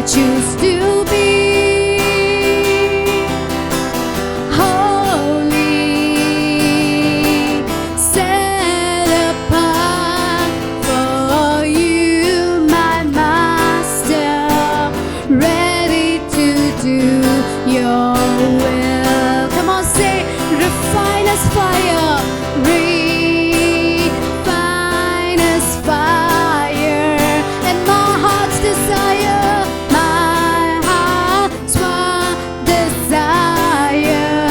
I choose to be holy, set apart for you, my Master, ready to do your will. Come on, say, refine us fire, refine us fire, and my heart's desire, my heart's one desire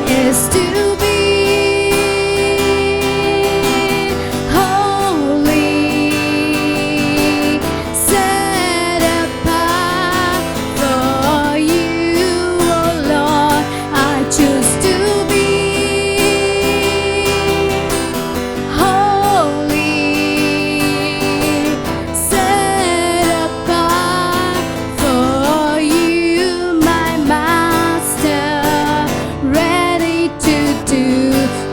is to be holy, set apart for you, oh Lord. I choose to be holy, set apart for you, my Master, ready to do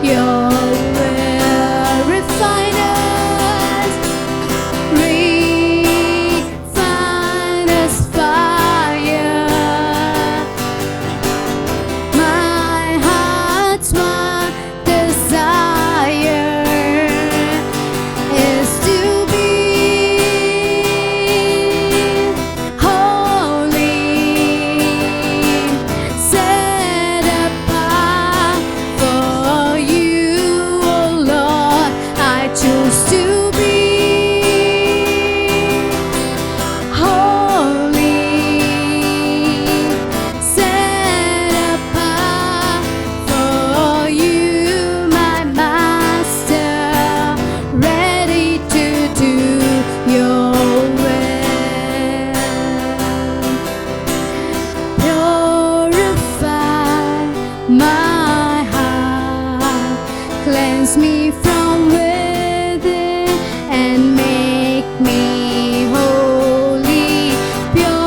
your will. Refine us, refine us fire, my heart's one desire is to be holy, set apart for you, oh Lord. I choose to be holy, set apart for you, my Master, ready to do your will. Purify my heart, cleanse me from within and make me holy. Purify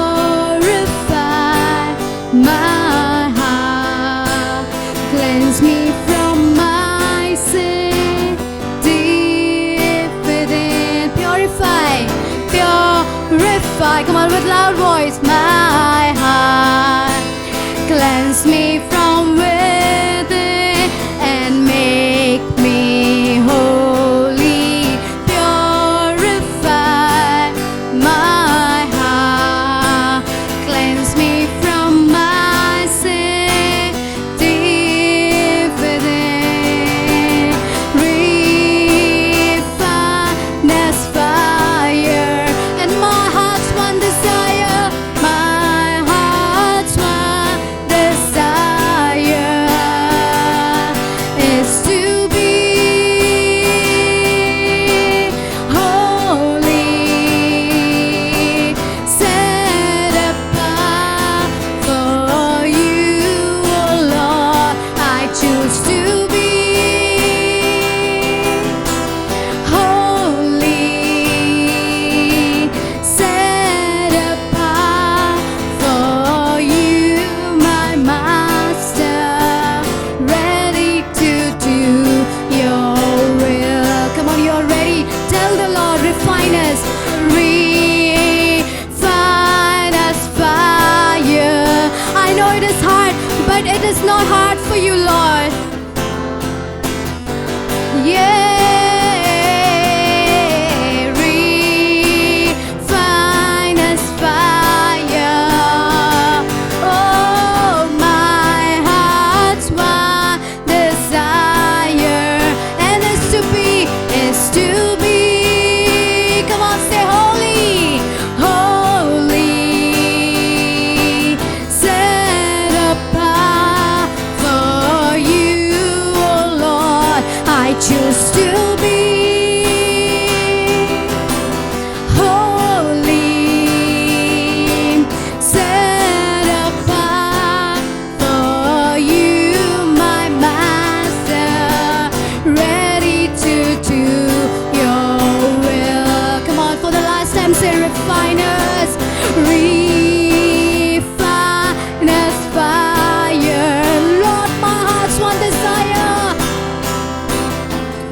my heart, cleanse me from my sin deep within. Purify, purify, come on with loud voice, my heart, cleanse me from within and make me holy. Purify my heart, cleanse me from my sin deep within. Refine us fire, and my heart's one desire, my heart's one desire is to be holy, set apart for you, oh Lord. I choose to be holy, set apart for you, my Master, ready to do your will. Come on, you're ready. Tell the Lord, refine us, refine us fire. I know it is hard, but it is not hard for you, Lord. Yeah, refine us fire. Oh, my heart's one desire, and is to be, come on, say holy, holy, set apart for you, oh Lord. I choose to be holy, set apart for you, my Master, ready to do your will. Come on, for the last time, say refine us, refine us fire. Lord, my heart's one desire,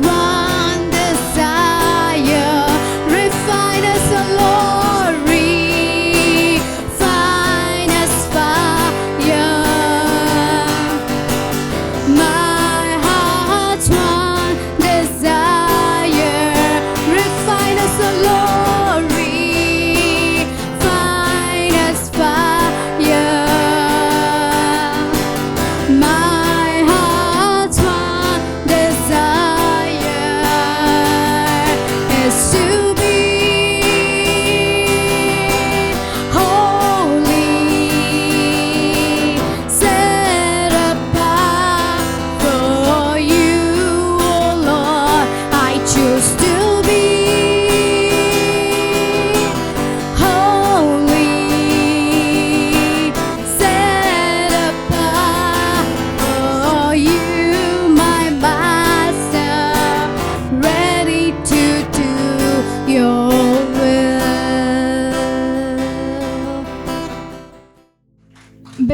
one desire. Refine us, O Lord, refine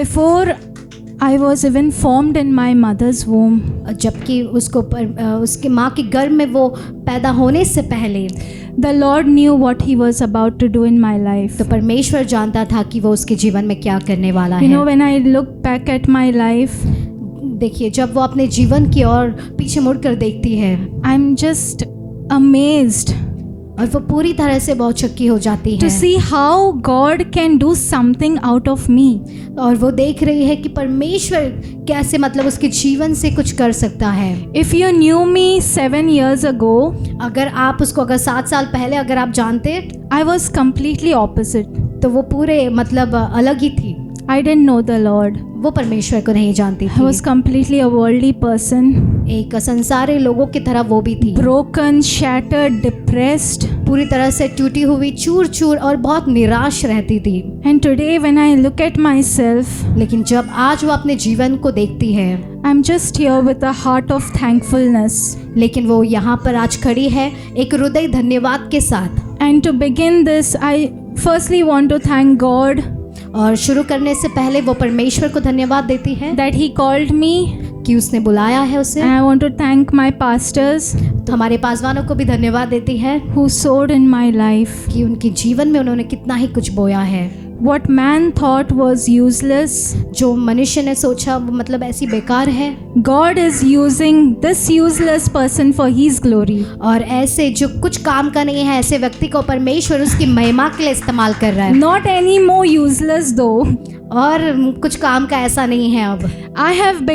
Before I was even formed in my mother's womb, जबकि उसके माँ के गर्भ में वो पैदा होने से पहले the Lord knew what He was about to do in my life. तो परमेश्वर जानता था कि वो उसके जीवन में क्या करने वाला You know, है। when I look back at my life, देखिए, जब वो अपने जीवन की ओर पीछे मुड़कर देखती है I'm just amazed और वो पूरी तरह से बहुत चक्की हो जाती to है see how God can do something out of me. और वो देख रही है कि परमेश्वर कैसे मतलब उसके जीवन से कुछ कर सकता है। If you knew me 7 years ago, अगर आप उसको 7 साल पहले अगर आप जानते I was completely opposite. तो वो पूरे मतलब अलग ही थी। I didn't know the Lord. वो परमेश्वर को नहीं जानती I was थी। completely a worldly person, एक संसारी लोगों की तरह वो भी थी, broken, shattered, depressed. पूरी तरह से टूटी हुई, चूर चूर और बहुत निराश रहती थी। And today when I look at myself, लेकिन जब आज वो अपने जीवन को देखती है, I'm just here with a heart of thankfulness. लेकिन वो यहाँ पर आज खड़ी है एक हृदय धन्यवाद के साथ। And to begin this, I firstly want to thank God और शुरू करने से पहले वो परमेश्वर को धन्यवाद देती है that He called me. कि उसने बुलाया है उसे। And I want to thank my pastors तो हमारे पासवानों को भी धन्यवाद देती है who sowed in my life. कि उनके जीवन में उन्होंने कितना ही कुछ बोया है। What man thought was useless, जो मनुष्य ने सोचा वो मतलब ऐसी बेकार है, God is using this useless person for His glory. और ऐसे जो कुछ काम का नहीं है ऐसे व्यक्ति को परमेश्वर उसकी महिमा के लिए इस्तेमाल कर रहा है। Not any more useless though. और कुछ काम का ऐसा नहीं है अब। I have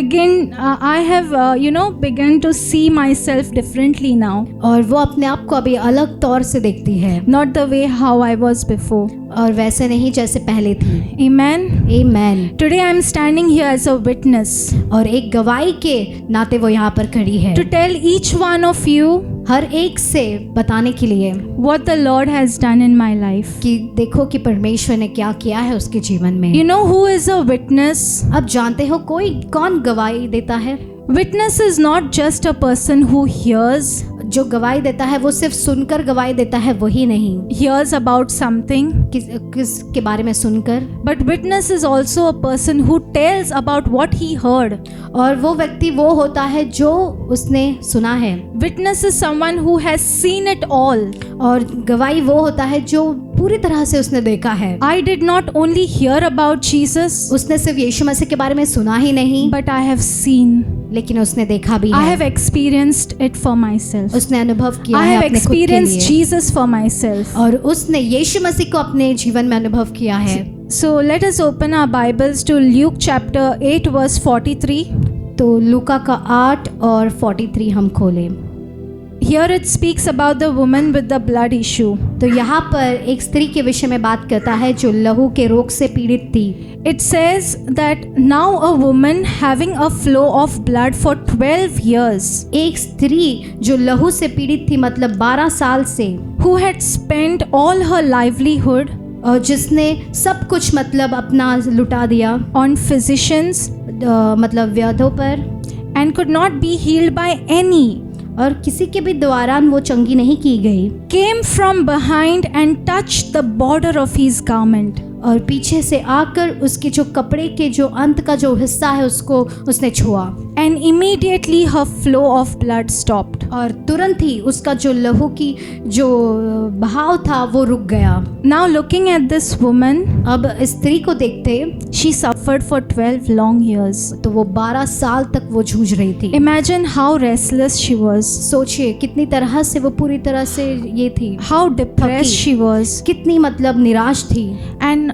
begun to see myself differently now. और वो अपने आप को अभी अलग तौर से देखती है, Not the way how I was before. और वैसे नहीं जैसे पहले थी। Amen. आमीन। Today I am standing here as a witness और एक गवाही के नाते वो यहाँ पर खड़ी है to tell each one of you हर एक से बताने के लिए what the Lord has done in my life. कि देखो कि परमेश्वर ने क्या किया है उसके जीवन में। You know who is a witness? अब जानते हो कौन गवाही देता है? Witness is not just a person who hears जो गवाही देता है वो सिर्फ सुनकर गवाही देता है वही नहीं, hears about something, किस के बारे में सुनकर, but witness is also a person who tells about what he heard. और वो व्यक्ति वो होता है जो उसने सुना है। Witness is someone who has seen it all. और गवाही वो होता है जो पूरी तरह से उसने देखा है। I did not only hear about Jesus, उसने सिर्फ यीशु मसीह के बारे में सुना ही नहीं, but I have seen. लेकिन उसने देखा भी I है। have experienced it for myself. उसने अनुभव किया I है have अपने खुद के experienced लिए। Jesus for myself. और उसने यीशु मसीह को अपने जीवन में अनुभव किया है। So let us open our Bibles to Luke chapter 8 verse 43. तो लूका का 8 और 43 हम खोलें। Here it speaks about the woman with the blood issue. तो यहाँ पर एक स्त्री के विषय में बात करता है जो लहू के रोग से पीड़ित थी। It says that now a woman having a flow of blood for 12 years, एक स्त्री जो लहू से पीड़ित थी मतलब 12 साल से, who had spent all her livelihood और जिसने सब कुछ मतलब अपना लुटा दिया on physicians मतलब वैद्यों पर, and could not be healed by any, और किसी के भी द्वारा वो चंगी नहीं की गई, came from behind and touched the border of his garment. और पीछे से आकर उसके जो कपड़े के जो अंत का जो हिस्सा है उसको उसने छुआ, And immediately her flow of blood stopped. और तुरंत ही उसका जो लहू की जो बहाव था वो रुक गया। Now looking at this woman, अब स्त्री को देखते she suffered for 12 long years. तो वो 12 साल तक वो जूझ रही थी। Imagine how restless she was, सोचिए कितनी तरह से वो पूरी तरह से ये थी, how depressed थकी। she was. कितनी मतलब निराश थी। And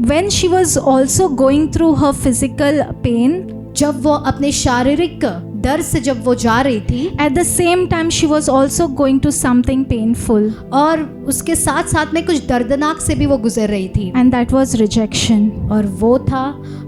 when she was also going through her physical pain, जब वो अपने शारीरिक दर्द से जब वो जा रही थी, at the same time she was also going to something painful, और उसके साथ साथ में कुछ दर्दनाक से भी वो गुजर रही थी, and that was rejection. और वो था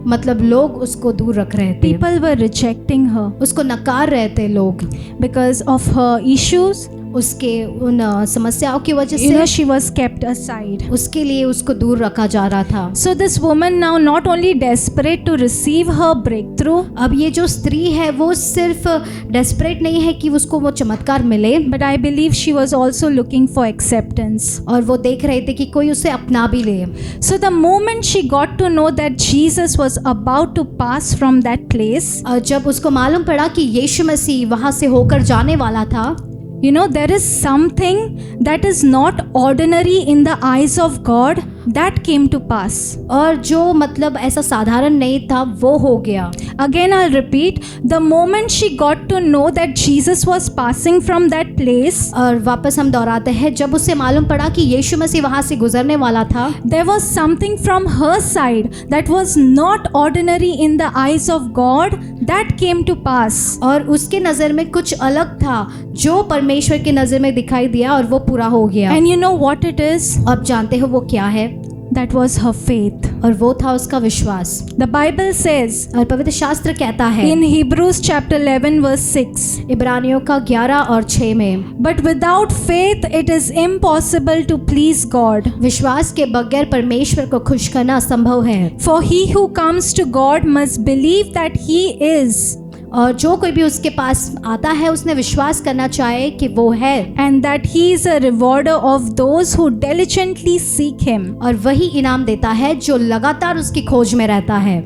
मतलब लोग उसको दूर रख रहे थे, People were rejecting her उसको नकार रहे थे लोग, because of her issues, उसके उन समस्याओं की वजह You know, से she was kept aside. उसके लिए उसको दूर रखा जा रहा था। So this woman now not only desperate to receive her breakthrough, अब ये जो स्त्री है वो सिर्फ डेस्परेट नहीं है कि उसको वो चमत्कार मिले, but I believe she was also looking for acceptance. और वो देख रहे थे कि कोई उसे अपना भी ले। So the moment she got to know that Jesus was about to pass from that place, और जब उसको मालूम पड़ा कि यीशु मसीह वहाँ से होकर जाने वाला था, you know, there is something that is not ordinary in the eyes of God that came to pass. और जो मतलब ऐसा साधारण नहीं था वो हो गया। Again I'll repeat, the moment she got to know that Jesus was passing from that place, और वापस हम दोहराते हैं, जब उसे मालूम पड़ा कि यीशु मसीह वहाँ से गुजरने वाला था, there was something from her side that was not ordinary in the eyes of God that came to pass. और उसके नज़र में कुछ अलग था जो परमेश्वर की नज़र में दिखाई दिया और वो पूरा हो गया। And you know what it is? अब जानते हो वो क्या है? That was her faith. और वो था उसका विश्वास। The Bible says और पवित्र शास्त्र कहता है in Hebrews chapter 11 verse 6, इब्रानियों का 11 और 6 में, but without faith it is impossible to please God. विश्वास के बगैर परमेश्वर को खुश करना असंभव है। For he who comes to God must believe that he is, और जो कोई भी उसके पास आता है उसने विश्वास करना चाहे कि वो है, and that he is a rewarder of those who diligently seek him. और वही इनाम देता है जो लगातार उसकी खोज में रहता है।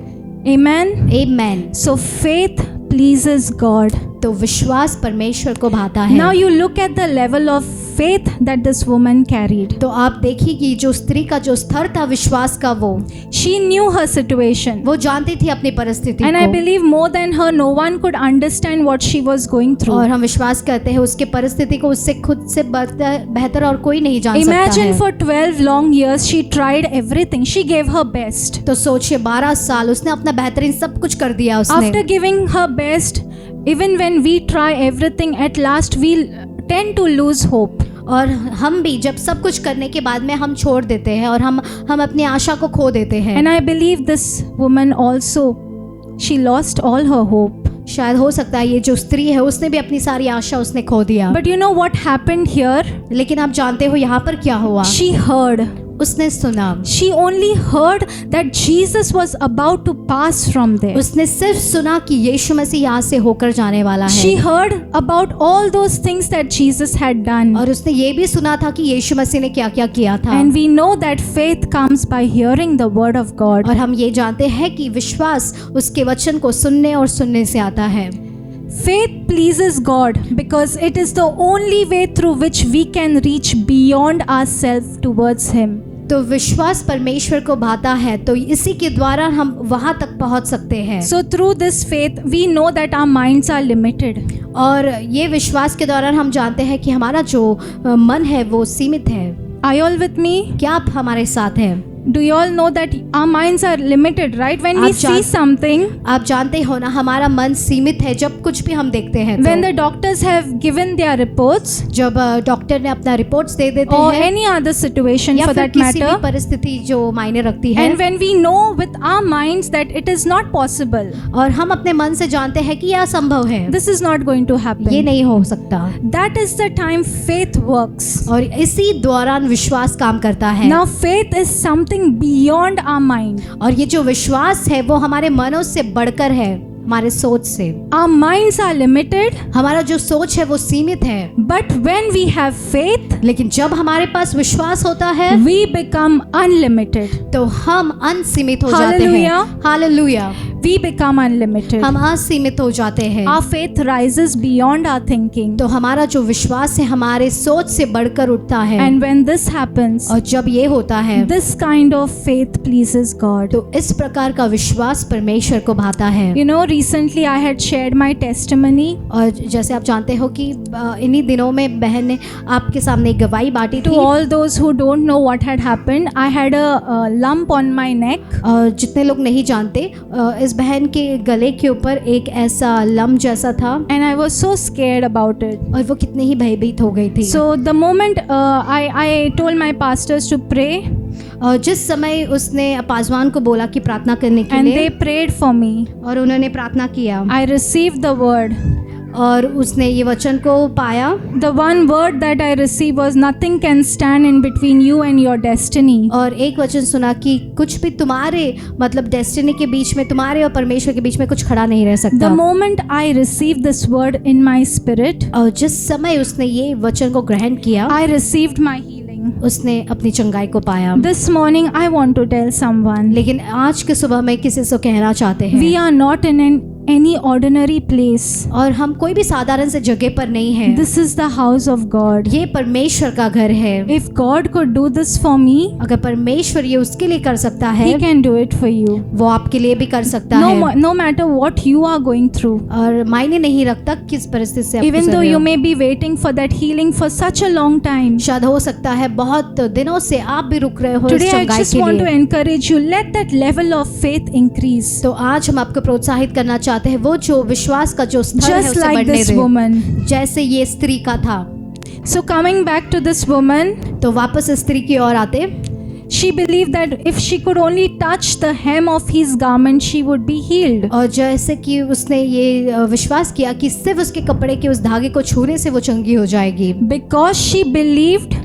Amen. आमेन। So faith pleases God. तो विश्वास परमेश्वर को भाता है। Now you look at the level of faith that this woman carried. तो आप देखिए कि जो स्त्री का जो स्तर था विश्वास का, वो She knew her situation. वो जानती थी अपनी परिस्थिति And I को, believe more than her, no one could understand what she was going through. और हम विश्वास करते हैं उसके परिस्थिति को उससे खुद से बेहतर और कोई नहीं जान सकता Imagine है। for 12 long years she tried everything. She gave her best. तो सोचिए 12 साल उसने अपना बेहतरीन सब कुछ कर दिया उसने। After giving her best, even when we try everything, at last we tend to lose hope. और हम भी जब सब कुछ करने के बाद में हम छोड़ देते हैं और हम अपनी आशा को खो देते हैं। And I believe this woman also, she lost all her hope. शायद हो सकता है ये जो स्त्री है उसने भी अपनी सारी आशा उसने खो दिया। But you know what happened here? लेकिन आप जानते हो यहाँ पर क्या हुआ? She heard. उसने सुना। She only heard that Jesus was about to pass from there. उसने सिर्फ सुना कि यीशु मसीह यहाँ से होकर जाने वाला है। She heard about all those things that Jesus had done. और उसने ये भी सुना था कि यीशु मसीह ने क्या क्या किया था। And we know that faith comes by hearing the word of God. और हम ये जानते हैं कि विश्वास उसके वचन को सुनने और सुनने से आता है। Faith pleases God because it is the only way through which we can reach beyond ourselves towards Him. तो विश्वास परमेश्वर को भाता है, तो इसी के द्वारा हम वहाँ तक पहुँच सकते हैं। So through this faith we know that our minds are limited. और ये विश्वास के दौरान हम जानते हैं कि हमारा जो मन है वो सीमित है। Are you all with me? क्या आप हमारे साथ हैं? Do you all know that our minds are limited, right? When we आप see something, आप जानते हो ना, हमारा मन सीमित है जब कुछ भी हम देखते हैं तो। when the doctors have given their reports, जब डॉक्टर ने अपना रिपोर्ट्स दे देते or हैं, any other situation या for फिर that किसी भी matter, परिस्थिति जो मायने रखती है, and when we know with our minds that it is not possible, और हम अपने मन से जानते हैं कि यह असंभव है, this is not going to ये happen, नहीं हो सकता, that is the time faith works. और इसी दौरान विश्वास काम करता है। Now faith is something beyond our mind. और ये जो विश्वास है वो हमारे मनों से बढ़कर है, हमारे सोच से। Our minds are limited, हमारा जो सोच है वो सीमित है, but when we have faith, लेकिन जब हमारे पास विश्वास होता है we become unlimited. तो हम अनसीमित हो जाते हैं। Hallelujah. Hallelujah. We become unlimited. हम असीमित हो जाते हैं। Our faith rises beyond our thinking. तो हमारा जो विश्वास है हमारे सोच से बढ़कर उठता है। And when this happens, और जब ये होता है this kind of faith pleases God. तो इस प्रकार का विश्वास परमेश्वर को भाता है। You know, recently I had shared my testimony. और जैसे आप जानते हो कि इन्हीं दिनों में बहन ने आपके सामने एक गवाही बांटी To थी। all those who don't know what had happened, I had a lump on my neck. और जितने लोग नहीं जानते, इस बहन के गले के ऊपर एक ऐसा लम्ब जैसा था, And I was so scared about it. और वो कितने ही भयभीत हो गई थी। So the moment I told my pastors to pray, और जिस समय उसने पासवान को बोला कि प्रार्थना करने के and लिए, they prayed for me, और उन्होंने प्रार्थना किया, I received the word. और उसने ये वचन को पाया। The one word that I received was nothing can stand in between you and your destiny. और एक वचन सुना कि कुछ भी तुम्हारे मतलब डेस्टिनी के बीच में, तुम्हारे और परमेश्वर के बीच में कुछ खड़ा नहीं रह सकता। The moment I received this word in my spirit, और जिस समय उसने ये वचन को ग्रहण किया, I received my healing. उसने अपनी चंगाई को पाया। This morning I want to tell someone, लेकिन आज के सुबह में किसी से कहना चाहते हैं, we are not in any ordinary place. और हम कोई भी साधारण से जगह पर नहीं है। This is the house of God. ये परमेश्वर का घर है। If God could do this for me, अगर परमेश्वर ये उसके लिए कर सकता है, He can do it for you. वो आपके लिए भी कर सकता No, है। no matter what you are going through. और मायने नहीं रखता किस परिस्थिति से आप Even गुजर though रहे you हो। may be waiting for that healing for such a long time. शायद हो सकता है बहुत दिनों से आप भी रुक रहे हो इस Today I चंगाई just के want to लिए। encourage you, let that level of faith increase. तो आज हम आपको प्रोत्साहित करना चाहते हैं, वो जो विश्वास का जो स्तर है Just उसे like बढ़ने this दें, woman. जैसे ये स्त्री का था। So coming back to this woman, तो वापस स्त्री की ओर आते, she believed that if she could only touch the hem of his garment, she would be healed. और जैसे कि उसने ये विश्वास किया कि सिर्फ उसके कपड़े के उस धागे को छूने से वो चंगी हो जाएगी। Because she believed,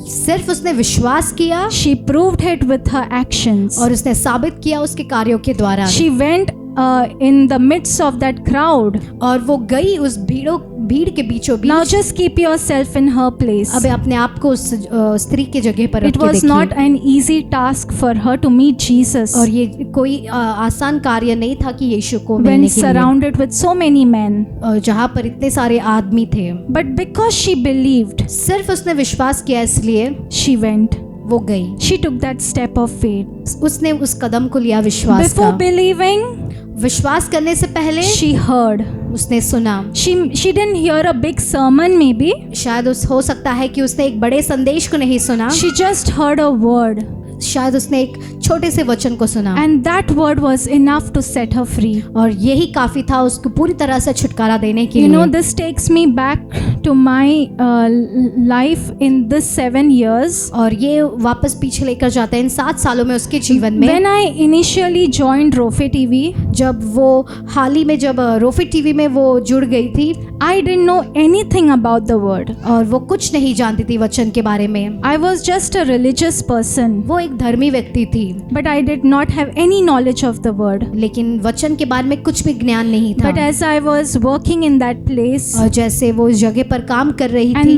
सिर्फ उसने विश्वास किया she proved it with her actions. और उसने साबित किया उसके कार्यों के द्वारा। She went in the midst of that crowd. और वो गई उस भीड़ के बीचों Now beach. just keep yourself in her place. अब अपने आप को उस स्त्री के जगह पर रख It के was देखिए। not an easy task for her to meet Jesus और ये कोई आसान कार्य नहीं था कि यीशु को when मिलने के लिए, surrounded with so many men. जहाँ पर इतने सारे आदमी थे। But because she believed, सिर्फ उसने विश्वास किया इसलिए she went. वो गई। She took that step of faith. उसने उस कदम को लिया विश्वास Before का। believing, विश्वास करने से पहले she heard. उसने सुना। She didn't hear a big sermon maybe. शायद हो सकता है कि उसने एक बड़े संदेश को नहीं सुना, She just heard a word. शायद उसने एक छोटे से वचन को सुना And that word was enough to set her free. और यही काफी था उसको पूरी तरह से छुटकारा देने के You know, लिए। this takes me back to my life in this 7 years. और ये वापस पीछे लेकर जाता है इन 7 सालों में उसके जीवन में। When I initially joined Rofe TV, जब वो हाल ही में जब रोफी टीवी में वो जुड़ गई थी, I didn't know anything about the word. और वो कुछ नहीं जानती थी वचन के बारे में। I was just a religious person, वो एक धर्मी व्यक्ति थी, but I did not have any knowledge of the word. लेकिन वचन के बारे में कुछ भी ज्ञान नहीं था। But as I was working in that place, और जैसे वो उस जगह पर काम कर रही थी,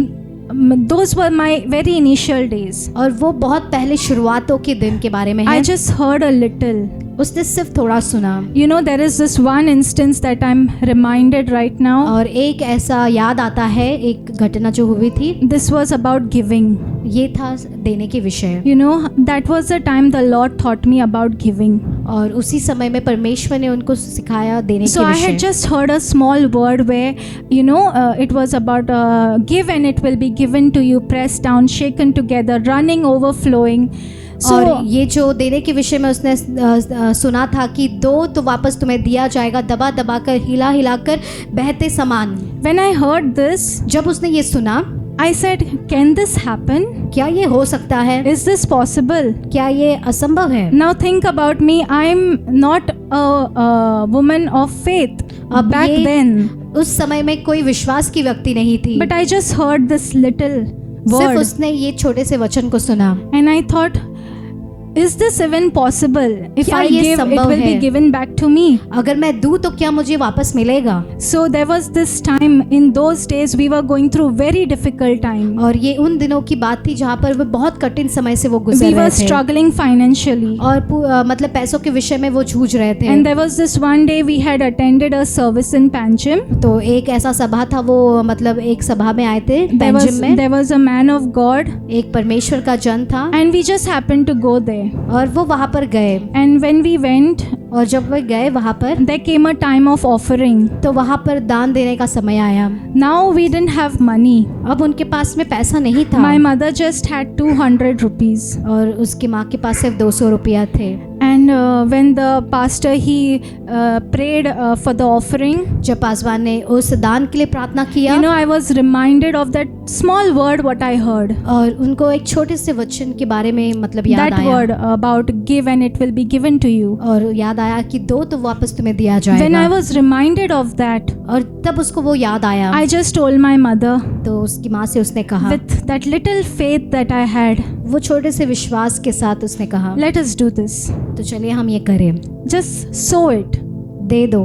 and those were my very initial days, और वो बहुत पहले शुरुआतों के दिन के बारे में है, I just heard a little. उसने सिर्फ थोड़ा सुना। You know, there is this one instance that I'm reminded right now. और एक ऐसा याद आता है, एक घटना जो हुई थी, This was about giving. ये था देने के विषय। You know, that was the time the Lord taught me about giving. और उसी समय में परमेश्वर ने उनको सिखाया देने So के I had विषय। just heard a small word where, you know, it was about give and it will be given to you, pressed down, shaken together, running, overflowing. और So ये जो देने के विषय में उसने सुना था कि दो तो वापस तुम्हें दिया जाएगा, दबा दबा कर, हिला हिला कर, बहते समान। when I heard this, जब उसने ये सुना, I said, can this happen? क्या ये हो सकता है? Is this possible? क्या ये असंभव है? Now think about me. I'm not a woman of faith अब back ये then, उस समय में कोई विश्वास की व्यक्ति नहीं थी, but I just heard this little सिर्फ word उसने ये छोटे से वचन को सुना। and I thought, is this even possible? If क्या I ये give, it संभव will be है? given back to me. अगर मैं दूँ तो क्या मुझे वापस मिलेगा? So there was this time, in those days we were going through very difficult time. और ये उन दिनों की बात थी जहाँ पर वो बहुत कठिन समय से वो गुजर We were रहे थे, struggling financially. और मतलब पैसों के विषय में वो जूझ रहे थे। And there was this one day we had attended a service in Panjim. तो एक ऐसा सभा था, वो मतलब एक सभा में आए थे पेंजिम में। There was a man of God एक परमेश्वर का जन था, and we just happened to go there. और वो वहाँ पर गए। And when we went, और जब वे गए वहाँ पर, there came a time of offering. तो वहाँ पर दान देने का समय आया। Now we didn't have money. अब उनके पास में पैसा नहीं था My mother just had 200 rupees. और उसकी माँ के पास सिर्फ 200 रुपया थे। And when the pastor he prayed for the offering, जब पासवान ने उस दान के लिए प्रार्थना किया, you know, I was reminded of that small word what I heard. और उनको एक छोटे से वचन के बारे में मतलब याद That आया word about give and it will be given to you. और याद आया कि दो तो वापस तुम्हें दिया When जाएगा। I was reminded of that, और तब उसको वो याद आया, I just told my mother, तो उसकी माँ से उसने कहा, with that little faith that I had, वो छोटे से विश्वास के साथ उसने कहा, let us do this. तो चलिए हम ये करें, Just sow it. दे दो।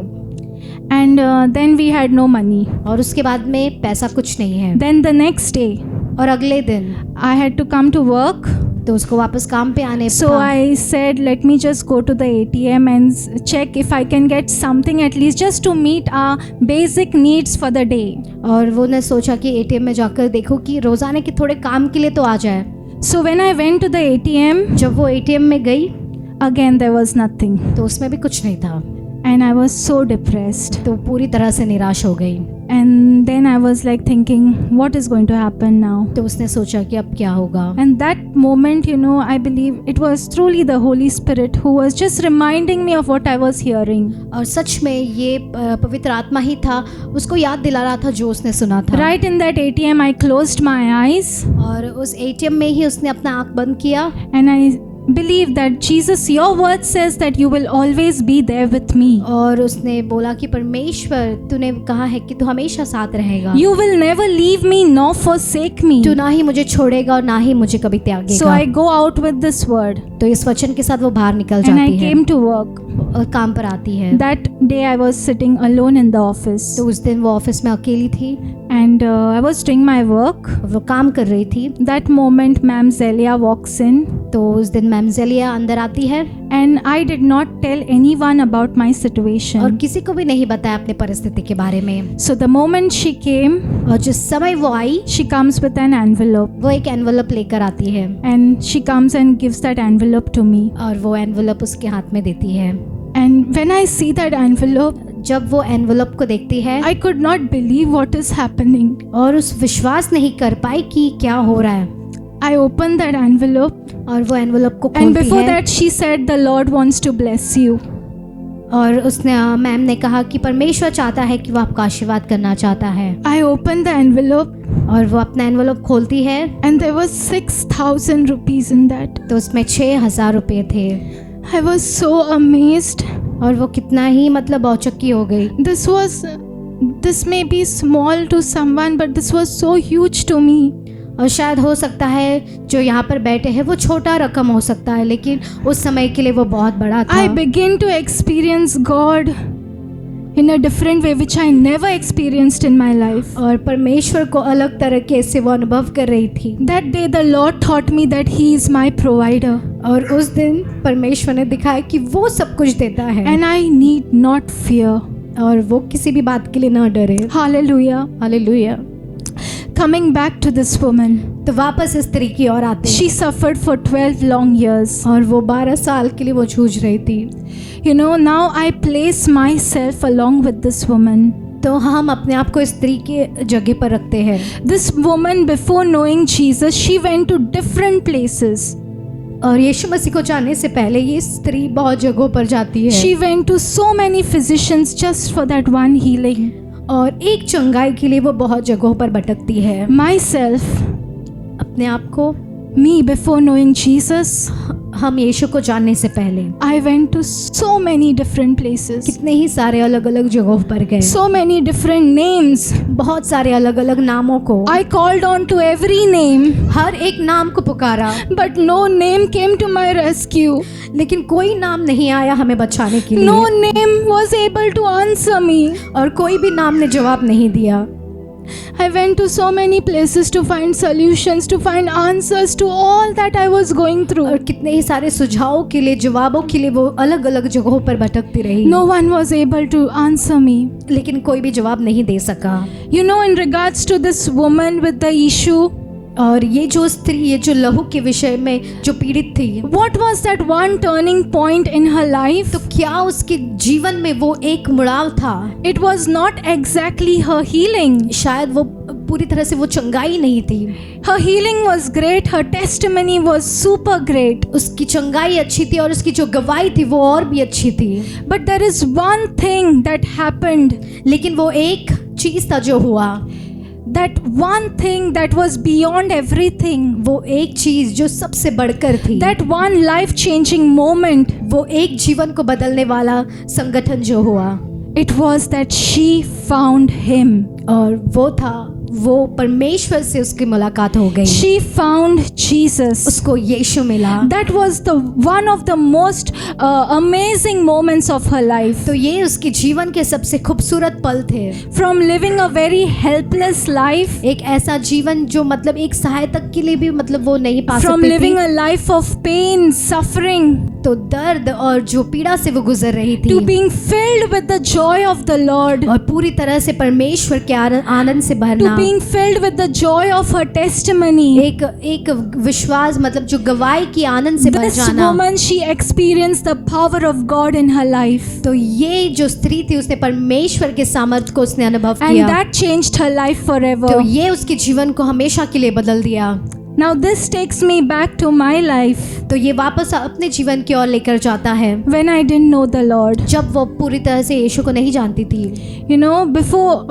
And then we had no money. और उसके बाद में पैसा कुछ नहीं है। Then the next day, और अगले दिन I had to come to work. तो उसको वापस काम पे आने So I said, let me just go to the ATM and check if I can get something at least just to meet our basic needs for the day. और वो ने सोचा कि एटीएम में जाकर देखो कि रोजाना के थोड़े काम के लिए तो आ जाए। So when I went to the ATM, जब वो एटीएम में गई again there was nothing. तो उसमें भी कुछ नहीं था, And I was so depressed. तो पूरी तरह से निराश हो गई। And then I was like thinking, what is going to happen now? तो उसने सोचा कि अब क्या होगा। And that moment, you know, I believe it was truly the Holy Spirit who was just reminding me of what I was hearing. और सच में ये पवित्र आत्मा ही था, उसको याद दिला रहा था जो उसने सुना था। Right in that ATM, I closed my eyes और उस एटीएम में ही उसने अपना आँख बंद किया and I believe that Jesus, your word says that you will always be there with me. और उसने बोला कि परमेश्वर तूने कहा है कि तू हमेशा साथ रहेगा, You will never leave me nor forsake me. तू ना ही मुझे छोड़ेगा और ना ही मुझे कभी त्यागेगा। So I go out with this word तो इस वचन के साथ वो बाहर निकल and I जाती है came to work. और काम पर आती है। That day I was sitting alone in the office तो उस दिन वो ऑफिस में अकेली थी and I was doing my work. और वो काम कर रही थी। That moment Ma'am Zelia walks in तो उस दिन मैम जेलिया अंदर आती है and I did not tell anyone about my और situation. किसी को भी नहीं बताया अपने परिस्थिति के बारे में। So the moment she came, और जिस समय वो आई she comes with an envelope वो एक एनवलप लेकर आती है and she comes and gives that envelope to me. और वो एनवलप उसके हाथ में देती है। And when I see that envelope, जब वो एनवलप को देखती है I could not believe what is happening. और उस विश्वास नहीं कर पाई कि क्या हो रहा है। I opened that envelope और वो एनवलप को and खोलती before है that she said the Lord wants to bless you. और उसने मैम ने कहा कि परमेश्वर चाहता है कि वो आपका आशीर्वाद करना चाहता है। I opened the envelope और वो अपना एनवलप खोलती है and there was 6,000 rupees in that. तो उसमें 6,000 रुपये थे I was so amazed. और वो कितना ही मतलब औचकी हो गई। This may be small to someone, but this was so huge to me. और शायद हो सकता है जो यहाँ पर बैठे हैं वो छोटा रकम हो सकता है, लेकिन उस समय के लिए वो बहुत बड़ा था। I began to experience God in a different way which I never experienced in my life. और परमेश्वर को अलग तरीके से वो अनुभव कर रही थी। That day the Lord taught me that He is my provider और उस दिन परमेश्वर ने दिखाया कि वो सब कुछ देता है and I need not fear. और वो किसी भी बात के लिए ना डरे। Hallelujah. Hallelujah. Coming back to this woman, तो वापस इस स्त्री की ओर आते she suffered for 12 long years. और वो 12 साल के लिए वो जूझ रही थी। You know, now I place myself along with this woman. तो हम अपने आप को स्त्री के जगह पर रखते हैं। This woman, before knowing Jesus, she went to different places. और यीशु मसीह को जानने से पहले ये स्त्री बहुत जगहों पर जाती है। She went to so many physicians just for that one healing. और एक चंगाई के लिए वो बहुत जगहों पर भटकती है। Myself, अपने आप को, me, before knowing Jesus, हम यीशु को जानने से पहले I went to so many different places. कितने ही सारे अलग अलग जगहों पर गए, So many different names. बहुत सारे अलग अलग नामों को, I called on to every name, हर एक नाम को पुकारा, but no name came to my rescue. लेकिन कोई नाम नहीं आया हमें बचाने के लिए। No name was able to answer me. और कोई भी नाम ने जवाब नहीं दिया। I went to so many places to find solutions, to find answers to all that I was going और through. कितने ही सारे सुझावों के लिए, जवाबों के लिए वो अलग अलग जगहों पर भटकती रही। No one was able to answer me. लेकिन कोई भी जवाब नहीं दे सका। You know, in regards to this woman with the issue, और ये जो स्त्री, ये जो लहू के विषय में जो पीड़ित थी, what was that one turning point in her life? तो क्या उसके जीवन में वो एक मुड़ाव था? It was not exactly her healing. शायद वो पूरी तरह से वो चंगाई नहीं थी। Her healing was great, her testimony was super great. उसकी चंगाई अच्छी थी और उसकी जो गवाही थी वो और भी अच्छी थी। But there is one thing that happened. लेकिन वो एक चीज था जो हुआ, That one thing that was beyond everything. वो एक चीज जो सबसे बढ़कर थी, That one life changing moment. वो एक जीवन को बदलने वाला संगठन जो हुआ, It was that she found him. और वो था, वो परमेश्वर से उसकी मुलाकात हो गई। She found Jesus. उसको यीशु मिला। That was the one of the most amazing moments of her life. तो ये उसके जीवन के सबसे खूबसूरत पल थे। From living a very helpless life, एक ऐसा जीवन जो मतलब एक सहायता के लिए भी मतलब वो नहीं पा from सकती living थी, a life of pain, suffering, तो दर्द और जो पीड़ा से वो गुजर रही थी, to being filled with the joy of the Lord, और पूरी तरह से परमेश्वर के आनंद से to भरना, being filled with the joy of her testimony. एक विश्वास मतलब जो गवाही की आनंद से भर This जाना। woman, she experienced the power of God in her life, तो ये जो स्त्री थी उसने परमेश्वर के सामर्थ्य को उसने अनुभव and किया, that changed her life forever. तो ये उसके जीवन को हमेशा के लिए बदल दिया। Now this takes me back to my life तो ये वापस अपने जीवन की ओर लेकर जाता है, when I didn't know the Lord. जब वो पूरी तरह से यीशु को नहीं जानती थी। You know, before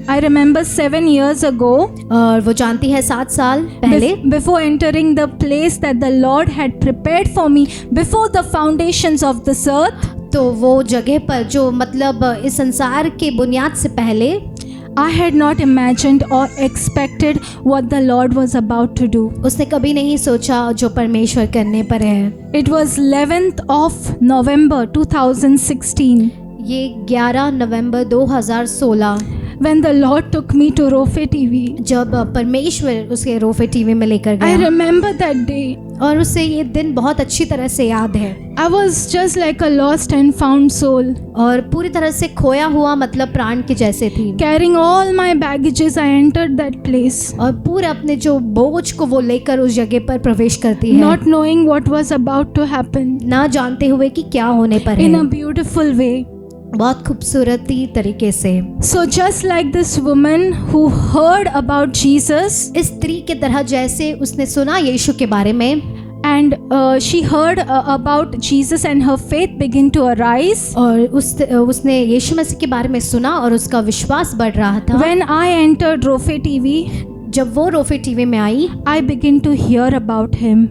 I remember 7 years ago, और वो जानती है 7 साल पहले, before entering the place that the Lord had prepared for me before the foundations of this earth, तो वो जगह पर जो मतलब इस संसार के बुनियाद से पहले I had not imagined or expected what the Lord was about to do. उसने कभी नहीं सोचा जो परमेश्वर करने पर है। It was 11th of November 2016 ये 11 नवंबर 2016 when the Lord took me to Rofe TV. जब परमेश्वर उसके रोफे टीवी में लेकर I गया, remember that day. और उसे ये दिन बहुत अच्छी तरह से याद है। I was just like a lost and found soul, और पूरी तरह से खोया हुआ मतलब प्राण के जैसे थी, carrying all my baggages. I entered that place, और पूरे अपने जो बोझ को वो लेकर उस जगह पर प्रवेश करती है, not knowing what was about to happen, ना जानते हुए कि क्या होने पर in है, a beautiful way. बहुत खूबसूरती तरीके से। So just like this woman who heard about Jesus, इस स्त्री के तरह जैसे उसने सुना यीशु के बारे में, and she heard about Jesus and her faith began to arise. और उसने यीशु मसीह के बारे में सुना और उसका विश्वास बढ़ रहा था। When I entered Rofe TV, जब वो रोफे टीवी में आई, I began to hear about him.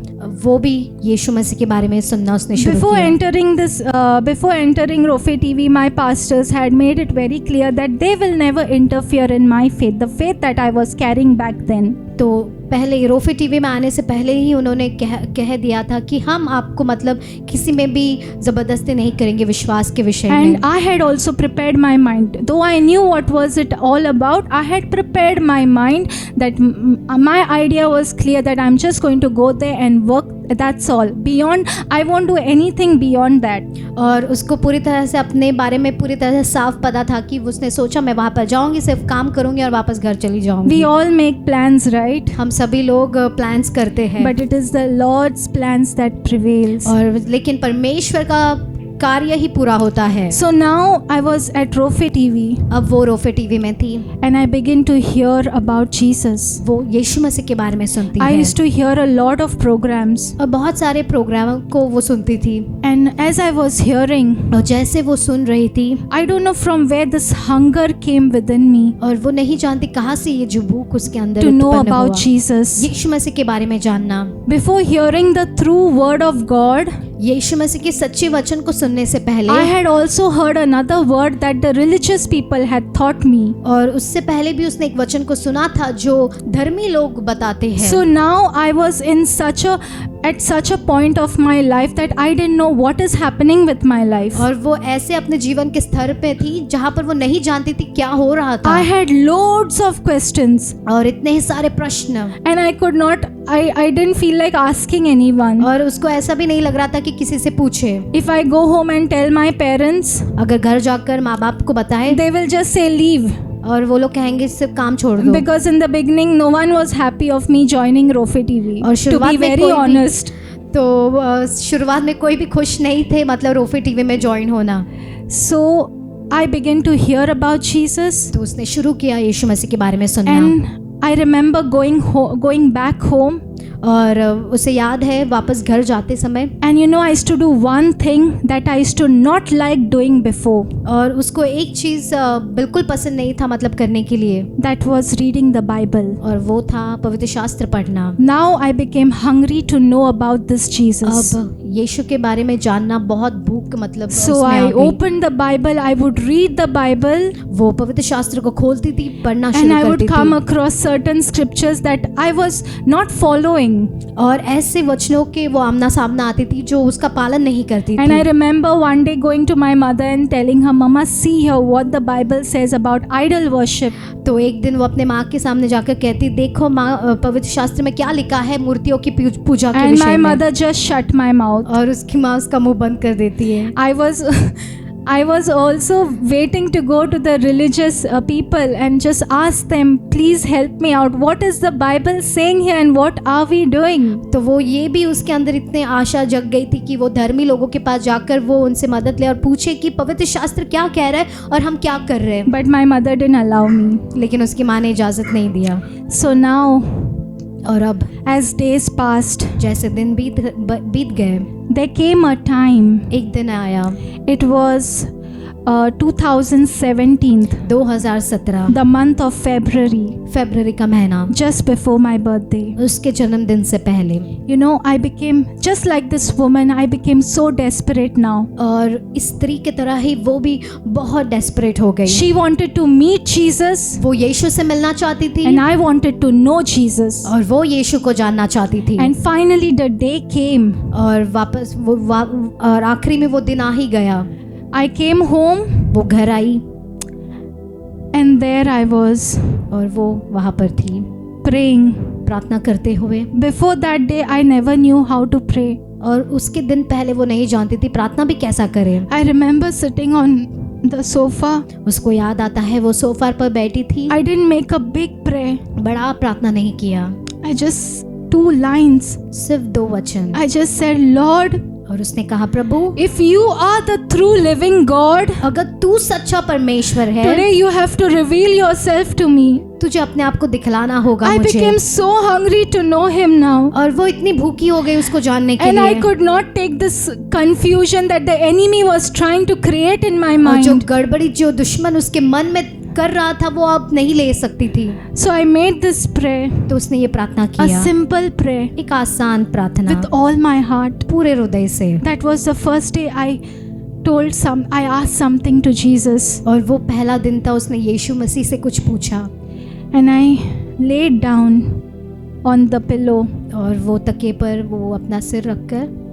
वो भी यीशु मसीह के बारे में सुनना उसने शुरू Before किया। before entering Rofe TV, my pastors had made it very clear that they will never interfere in my faith, the faith that I was carrying back then. तो पहले रोफे टीवी में आने से पहले ही उन्होंने कह दिया था कि हम आपको मतलब किसी में भी ज़बरदस्ती नहीं करेंगे विश्वास के विषय में। And I had also prepared my mind. Though I knew what was it all about, I had prepared my mind that my idea was clear that I'm just going to go there and work. That's all. Beyond, I won't do anything beyond that. और उसको पूरी तरह से अपने बारे में पूरी तरह से साफ पता था कि उसने सोचा मैं वहाँ पर जाऊँगी, सिर्फ काम करूँगी और वापस घर चली जाऊँगी। We all make plans, right? हम सभी लोग प्लान्स करते हैं, But it is the Lord's plans that prevails. और लेकिन परमेश्वर का कार्य ही पूरा होता है। So now I was at Rofe TV अब वो रोफे टीवी में थी, and I began to hear about Jesus. वो यीशु मसीह के बारे में सुनती I है, used to hear a lot of programs, और बहुत सारे प्रोग्रामों को वो सुनती थी। and as I was hearing, और जैसे वो सुन रही थी, I don't know from where this hunger came within me और वो नहीं जानती कहाँ से ये जो भूख उसके अंदर to know उत्पन्न about हुआ। Jesus. यीशु मसीह के बारे में जानना, Before hearing the true word of God, यीशु मसीह के सच्चे वचन को सुनने से पहले I had also heard another word that the religious people had taught me. और उससे पहले भी उसने एक वचन को सुना था जो धर्मी लोग बताते हैं। So now I was in at such a point of my life that I didn't know what is happening with my life. और वो ऐसे अपने जीवन के स्तर पे थी जहाँ पर वो नहीं जानती थी क्या हो रहा था। I had loads of questions और इतने ही सारे प्रश्न, and I didn't feel like asking anyone. और उसको ऐसा भी नहीं लग रहा था कि किसी से पूछे। If I go home and tell my parents, अगर घर जाकर माँ बाप को बताए they will just say leave. और वो लोग कहेंगे सिर्फ काम छोड़ दो। Because in the beginning, no one was happy of me joining Rofe TV. और To शुरुआत be में very कोई भी- honest. तो शुरुआत में कोई भी खुश नहीं थे मतलब रोफे टीवी में ज्वाइन होना। So I began to hear about Jesus, तो उसने शुरू किया यीशु मसीह के बारे में सुनना। and I remember going back home. और उसे याद है वापस घर जाते समय, And you know, I used to do one thing that I used to not like doing before. और उसको एक चीज़ बिल्कुल पसंद नहीं था मतलब करने के लिए, That was reading the Bible. और वो था पवित्र शास्त्र पढ़ना। Now I became hungry to know about this Jesus. अब यीशु के बारे में जानना बहुत भूख मतलब So उसमें आ I गई। opened the Bible, I would read the Bible, वो पवित्र शास्त्र को खोलती थी, पढ़ना and शुरू I would करती come थी, across certain scriptures that I was not following. और ऐसे वचनों के वो आमना सामना आती थी जो उसका पालन नहीं करती And I थी। remember one day going to my mother and telling her, Mama, see here what the Bible says about idol worship. तो एक दिन वो अपने माँ के सामने जाकर कहती, देखो माँ पवित्र शास्त्र में क्या लिखा है मूर्तियों की पूजा के And विषय my में। mother just shut my mouth. और उसकी माँ उसका मुंह बंद कर देती है। I was also waiting to go to the religious people and just ask them, please help me out. What is the Bible saying here and what are we doing? तो वो ये भी उसके अंदर इतने आशा जग गई थी कि वो धर्मी लोगों के पास जाकर वो उनसे मदद ले और पूछे कि पवित्र शास्त्र क्या कह रहा है और हम क्या कर रहे हैं। But my mother didn't allow me. लेकिन उसकी माँ ने इजाज़त नहीं दिया। So now, और अब as days passed, जैसे दिन बीत गए, there came a time. एक दिन आया It was 2017, 2017 the month of February, फरवरी का महीना, just before my birthday. उसके जन्मदिन से पहले। You know, I became just like this woman. I became so desperate now. और इस स्त्री की तरह ही वो भी बहुत डेस्परेट हो गई। She wanted to meet Jesus, वो यीशु से मिलना चाहती थी and I wanted to know Jesus. और वो यीशु को जानना चाहती थी। And finally, the day came. और वापस और आखिरी में वो दिन आ ही गया। I came home, वो घर आई and there I was और वो वहाँ पर थी praying. प्रार्थना करते हुए। Before that day, I never knew how to pray. और उसके दिन पहले वो नहीं जानती थी प्रार्थना भी कैसा करे। I remember sitting on the sofa. उसको याद आता है वो सोफा पर बैठी थी। I didn't make a big prayer. बड़ा प्रार्थना नहीं किया, I just 2 lines. सिर्फ 2 वचन। I just said, Lord, और उसने कहा, प्रभु if you are the true living God, अगर तू सच्चा परमेश्वर है, today you have to reveal yourself to me. तुझे अपने आप को दिखलाना होगा I मुझे। became so hungry to know him now. और वो इतनी भूखी हो गई उसको जानने के And I लिए। could not take this confusion that the enemy was trying to create in my और जो mind. गड़बड़ी जो दुश्मन उसके मन में कर रहा था वो अब नहीं ले सकती थी। So I made this prayer, तो उसने ये प्रार्थना a किया, simple prayer, एक आसान प्रार्थना with all my heart. पूरे हृदय से। That was the first day I asked something to Jesus. और वो पहला दिन था उसने यीशु मसीह से कुछ पूछा। And I laid down on the pillow. और वो तकिए पर वो अपना सिर रखकर,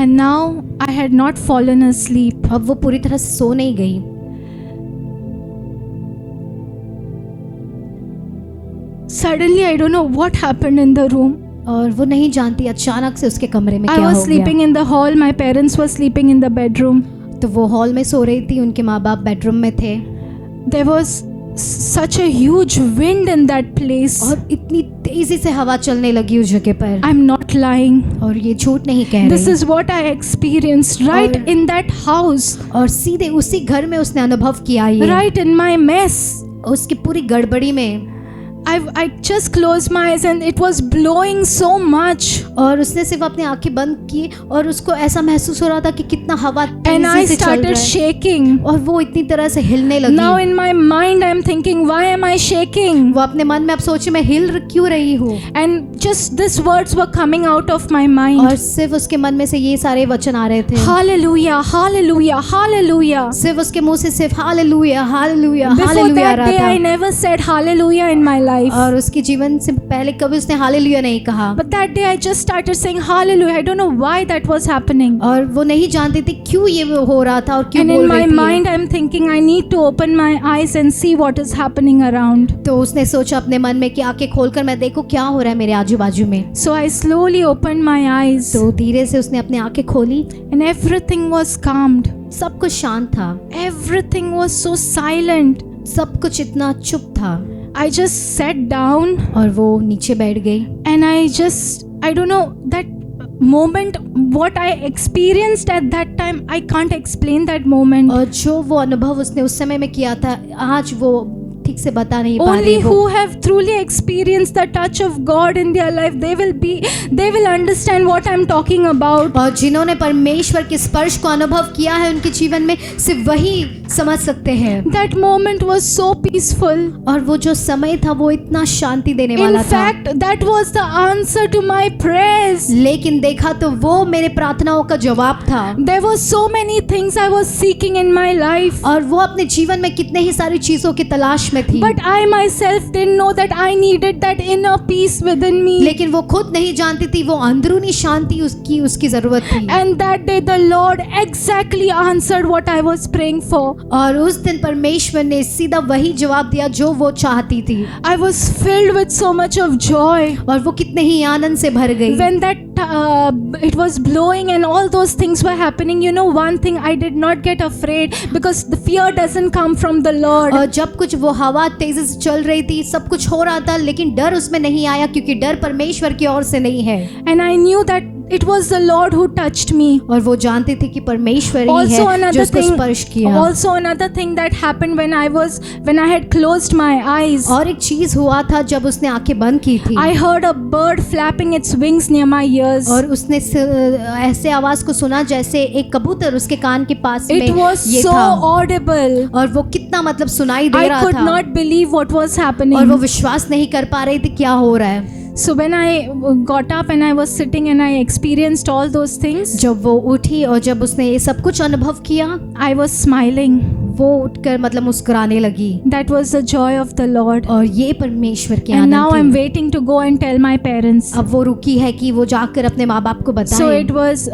And now I had not fallen asleep. अब वो पूरी तरह से सो नहीं गई। Suddenly, I don't know what happened in the room. और वो नहीं जानती अचानक से उसके कमरे में I क्या was हो sleeping गया। in the hall. My parents were sleeping in the bedroom. तो वो हॉल में सो रही थी, उनके माँ बाप बेडरूम में थे। There was such a huge wind in that place. और इतनी तेजी से हवा चलने लगी उस जगह पर। I'm not lying. और ये झूठ नहीं कह This रही। is what I experienced right और- in that house, और सीधे उसी घर में उसने अनुभव किया ये, right in my mess. उसकी पूरी गड़बड़ी में। I just closed my eyes and it was blowing so much. और उसने सिर्फ अपनी आंखें बंद की और उसको ऐसा महसूस हो रहा था कि कितना हवा And तेजी I से चल started रहा है। shaking. और वो इतनी तरह से हिलने लगी। Now in my mind I'm thinking, why am I shaking? वो अपने मन में अब सोचे मैं हिल क्यों रही हूँ। And just these words were coming out of my और mind. सिर्फ उसके मन में से ये सारे वचन आ रहे थे। Hallelujah, hallelujah, hallelujah. सिर्फ उसके मुंह से सिर्फ hallelujah hallelujah Before hallelujah ah that day I रहा never said hallelujah in my life. था। और उसके जीवन से पहले कभी उसने हालेलुया नहीं कहा। But that day I just started saying hallelujah. I don't know why that was happening. और वो नहीं जानती थी क्यों ये हो रहा था और क्यों And बोल in my रही थी। mind I'm thinking I need to open my eyes and see what is happening around. तो उसने सोचा अपने मन में कि आंखें खोलकर मैं देखूं क्या हो रहा है मेरे आजू बाजू में। So I slowly opened my eyes तो धीरे से उसने अपनी आंखें खोली, and everything was calmed. सब कुछ शांत था। Everything was so silent. सब कुछ इतना चुप था I just sat down और वो नीचे बैठ गई। and I don't know that moment, what I experienced at that time, I can't explain that moment. और जो वो अनुभव उसने उस समय में किया था, आज वो ठीक से बता नहीं पा Only रही who वो। have truly experienced the touch of God in their life, they will understand what I'm talking about. और जिन्होंने परमेश्वर के स्पर्श को अनुभव किया है उनके जीवन में, सिर्फ वही समझ सकते हैं। That moment was so peaceful. और वो जो समय था वो इतना शांति देने In वाला था। fact, that was the answer to my prayers. लेकिन देखा तो वो मेरे प्रार्थनाओं का जवाब था। There were so many things I was seeking in my life. और वो अपने जीवन में कितने ही सारी चीजों की तलाश में थी। But I myself didn't know that I needed that inner peace within me. लेकिन वो खुद नहीं जानती थी वो अंदरूनी शांति उसकी जरूरत थी। And that day the Lord exactly answered what I was praying for. और उस दिन परमेश्वर ने सीधा वही जवाब दिया जो वो चाहती थी। I was filled with so much of joy. और वो कितने ही आनंद से भर गई। When that it was blowing and all those things were happening, you know, one thing, I did not get afraid because the fear doesn't come from the Lord. और जब कुछ वो हवा तेजी से चल रही थी, सब कुछ हो रहा था, लेकिन डर उसमें नहीं आया क्योंकि डर परमेश्वर की ओर से नहीं है। And I knew that it was the Lord who touched me. और वो जानती थी कि परमेश्वर ही Also है जो another उसको thing, स्पर्श किया। also another thing that happened when I had closed my eyes. और एक चीज हुआ था जब उसने आंखें बंद की थी। I heard a bird flapping its wings near my ears. और उसने ऐसे आवाज को सुना जैसे एक कबूतर उसके कान के पास में It was ये so था। audible. और वो कितना मतलब सुनाई दे I रहा could था not believe what was और वो happening. विश्वास नहीं कर पा रही थी क्या हो रहा है। So when I got up and I was sitting and I experienced all those things, जब वो उठी और जब उसने ये सब कुछ अनुभव किया, I was smiling. वो उठकर मतलब मुस्कुराने लगी। That was the joy of the Lord. और ये परमेश्वर के And now I'm आनंद थी। waiting to go and tell my parents. अब वो रुकी है कि वो जाकर अपने माँ बाप को So बताए। it was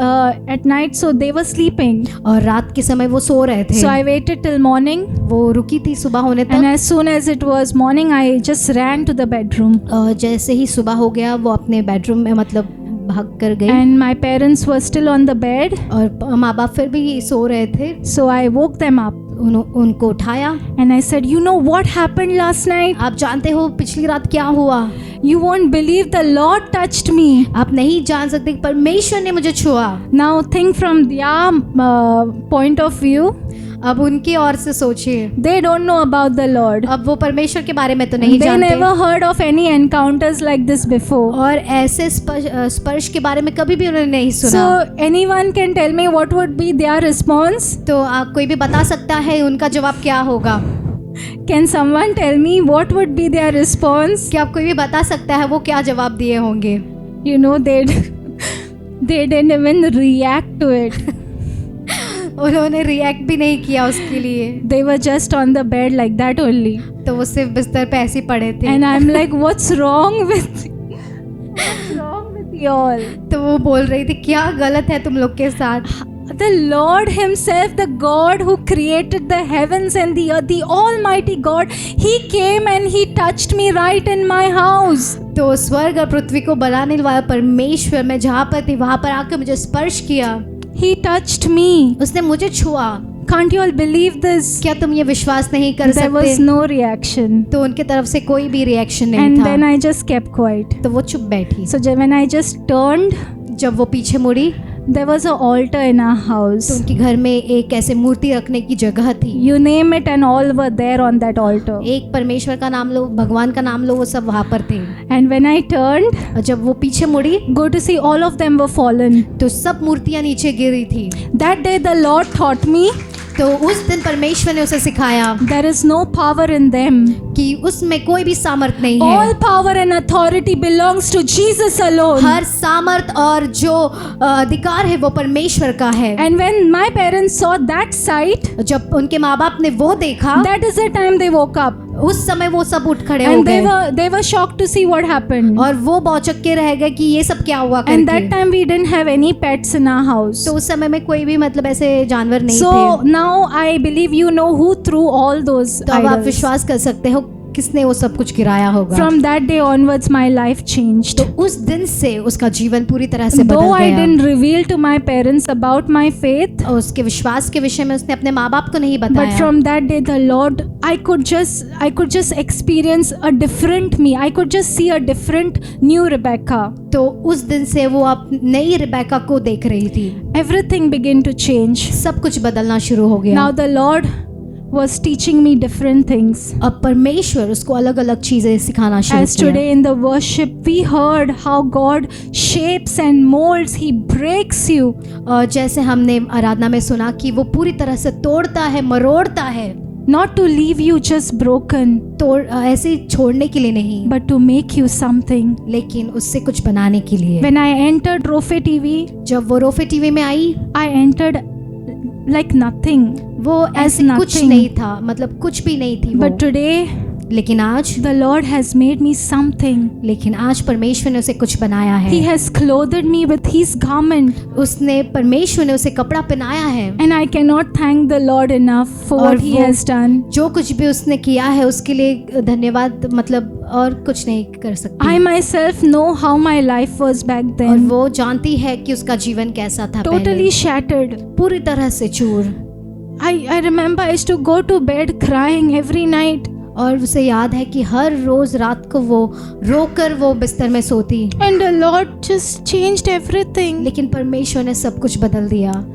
at night, so they were sleeping. और रात के समय वो सो रहे थे। So I waited till morning, वो रुकी थी सुबह होने and तक। as soon as it was morning, I just ran to the bedroom. और जैसे ही सुबह हो गया वो अपने बेडरूम में मतलब भाग कर गई। And my parents were still on the bed, और माँ बाप फिर भी सो रहे थे। so I woke them up उनको उठाया। and I said, "You know what happened last night? आप जानते हो पिछली रात क्या हुआ? You won't believe the Lord touched me." आप नहीं जान सकते कि परमेश्वर ने मुझे छुआ। Now think from their point of view. अब उनकी ओर से सोचिए। They don't know about the Lord. अब वो परमेश्वर के बारे में तो नहीं They जानते never heard of any encounters like this before. और ऐसे स्पर्श के बारे में कभी भी उन्होंने नहीं सुना। So anyone can tell me what would be their response? तो आप कोई भी बता सकता है उनका जवाब क्या होगा? Can someone tell me what would be their response? क्या कोई भी बता सकता है वो क्या जवाब दिए होंगे? You know, they didn't even react to it. उन्होंने रिएक्ट भी नहीं किया उसके लिए। They were just on the bed like that only. तो वो सिर्फ बिस्तर पे ऐसे ही पड़े थे। And I'm like, what's wrong with you all? तो वो बोल रही थी क्या गलत है तुम लोग के साथ? The Lord himself, the God who created the heavens and the earth, the almighty God, he came and he touched me right in my house. तो स्वर्ग और पृथ्वी को बनाने वाला परमेश्वर, मैं जहाँ पर थी वहाँ पर आकर मुझे स्पर्श किया। He touched me. उसने मुझे छुआ। Can't you all believe this? क्या तुम ये विश्वास नहीं कर There was सकते? no reaction. तो उनके तरफ से कोई भी रिएक्शन नहीं And था। then I just kept quiet. तो वो चुप बैठी। So when I just turned, जब वो पीछे मुड़ी there was an altar in our house. तो उनके घर में एक ऐसे मूर्ति रखने की जगह थी। You name it and all were there on that altar. एक परमेश्वर का नाम लो, भगवान का नाम लो, वो सब वहाँ पर थे। And when I turned, और जब वो पीछे मुड़ी go to see, all of them were fallen. तो सब मूर्तियाँ नीचे गिरी थी। That day the Lord taught me तो उस दिन परमेश्वर ने उसे सिखाया there is no power in them. कि उसमें कोई भी सामर्थ नहीं All है। power and authority belongs to Jesus alone. हर सामर्थ और जो अधिकार है वो परमेश्वर का है। And when my parents saw that sight, जब उनके माँ बाप ने वो देखा, that is the time they woke up. उस समय वो सब उठ खड़े हो And गए they were shocked to see what happened. और वो भौचक के रह गए कि ये सब क्या हुआ And that करके। time we didn't have any pets in our house. तो उस समय में कोई भी मतलब ऐसे जानवर नहीं So थे। now I believe you know who threw all those तो अब आप idols. विश्वास कर सकते हो किसने वो सब कुछ गिराया होगा। From that day onwards, my life changed. तो उस दिन से उसका जीवन पूरी तरह से Though बदल I गया। didn't reveal to my parents about my faith, और उसके विश्वास के विषय में उसने अपने माँ बाप को नहीं but बताया। from that day, the Lord, I could just experience a different me. I could just see a different new Rebecca. तो उस दिन से वो अब नई रिबेका को देख रही थी। Everything began to change. सब कुछ बदलना शुरू हो गया। Now the Lord was teaching me different things. अब परमेश्वर उसको अलग अलग चीजें सिखाना शुरू As किया। today in the worship, we heard how God shapes and molds. He breaks you. और जैसे हमने आराधना में सुना कि वो पूरी तरह से तोड़ता है, मरोड़ता है, Not to leave you just broken, ऐसे ही छोड़ने के लिए नहीं, but to make you something. लेकिन उससे कुछ बनाने के लिए। When I entered Rofe TV, जब वो रोफे टीवी में आई, I entered like nothing. वो ऐसे कुछ nothing. नहीं था, मतलब कुछ भी नहीं थी वो। But today, लेकिन आज the Lord has made me something. लेकिन आज परमेश्वर ने उसे कुछ बनाया He है। has clothed me with His garment. उसने परमेश्वर ने उसे कपड़ा पहनाया है। And I cannot thank the Lord enough for और what He वो- has done. जो कुछ भी उसने किया है उसके लिए धन्यवाद, मतलब और कुछ नहीं कर सकती। I myself know how my life was back और then. वो जानती है कि उसका जीवन कैसा था Totally पहले। shattered. पूरी तरह से चूर। I remember I used to go to bed crying every night. और उसे याद है कि हर रोज रात को वो रोकर वो बिस्तर में सोती। And the Lord just changed everything. लेकिन परमेश्वर ने सब कुछ बदल दिया।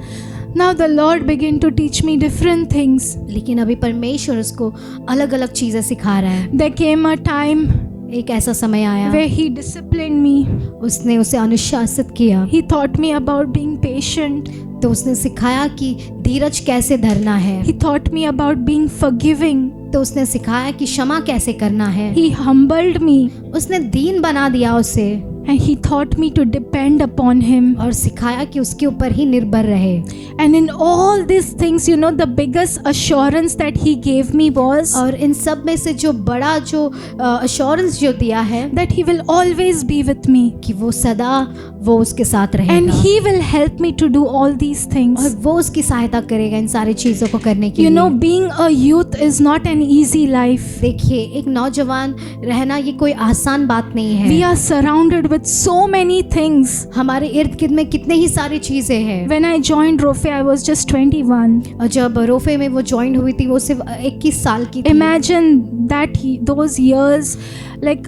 Now the Lord began to teach me different things. लेकिन अभी परमेश्वर उसको अलग अलग चीजें सिखा रहा है। There came a time एक ऐसा समय आया where He disciplined me. उसने उसे अनुशासित किया। He taught me about being patient. तो उसने सिखाया कि धीरज कैसे धरना है। He taught me about being forgiving. तो उसने सिखाया कि क्षमा कैसे करना है। He humbled me उसने दीन बना दिया उसे and He taught me to depend upon Him. और सिखाया कि उसके ऊपर ही निर्भर रहे। And in all these things, you know, the biggest assurance that He gave me was और इन सब में से जो बड़ा जो अश्योरेंस जो दिया है that He will always be with me. कि वो सदा वो उसके साथ And रहेगा He will help me to do all these और things. वो उसकी सहायता करेगा इन सारी चीजों को करने के You लिए। know, being a youth is not an easy life. देखिए, एक नौजवान रहना ये कोई आसान बात नहीं है। We are surrounded with so many things. हमारे इर्द गिर्द में कितने ही सारी चीजें हैं। When I joined Rofe, I was just 21. और जब रोफे में वो ज्वाइन हुई थी वो सिर्फ 21 साल की थी। Imagine those years, like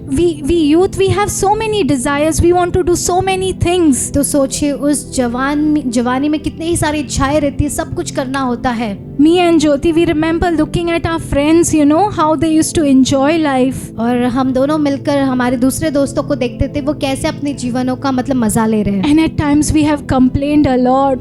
we youth, we have so many desires. We want to do so many things. तो सोचिए उस जवानी में कितनी ही सारी इच्छाएं रहती है, सब कुछ करना होता है। Me and Jyoti, we remember looking at our friends, you know, how they used to enjoy life. और हम दोनों मिलकर हमारे दूसरे दोस्तों को देखते थे वो कैसे अपने जीवनों का मतलब मजा ले रहे हैं। And at times we have complained a lot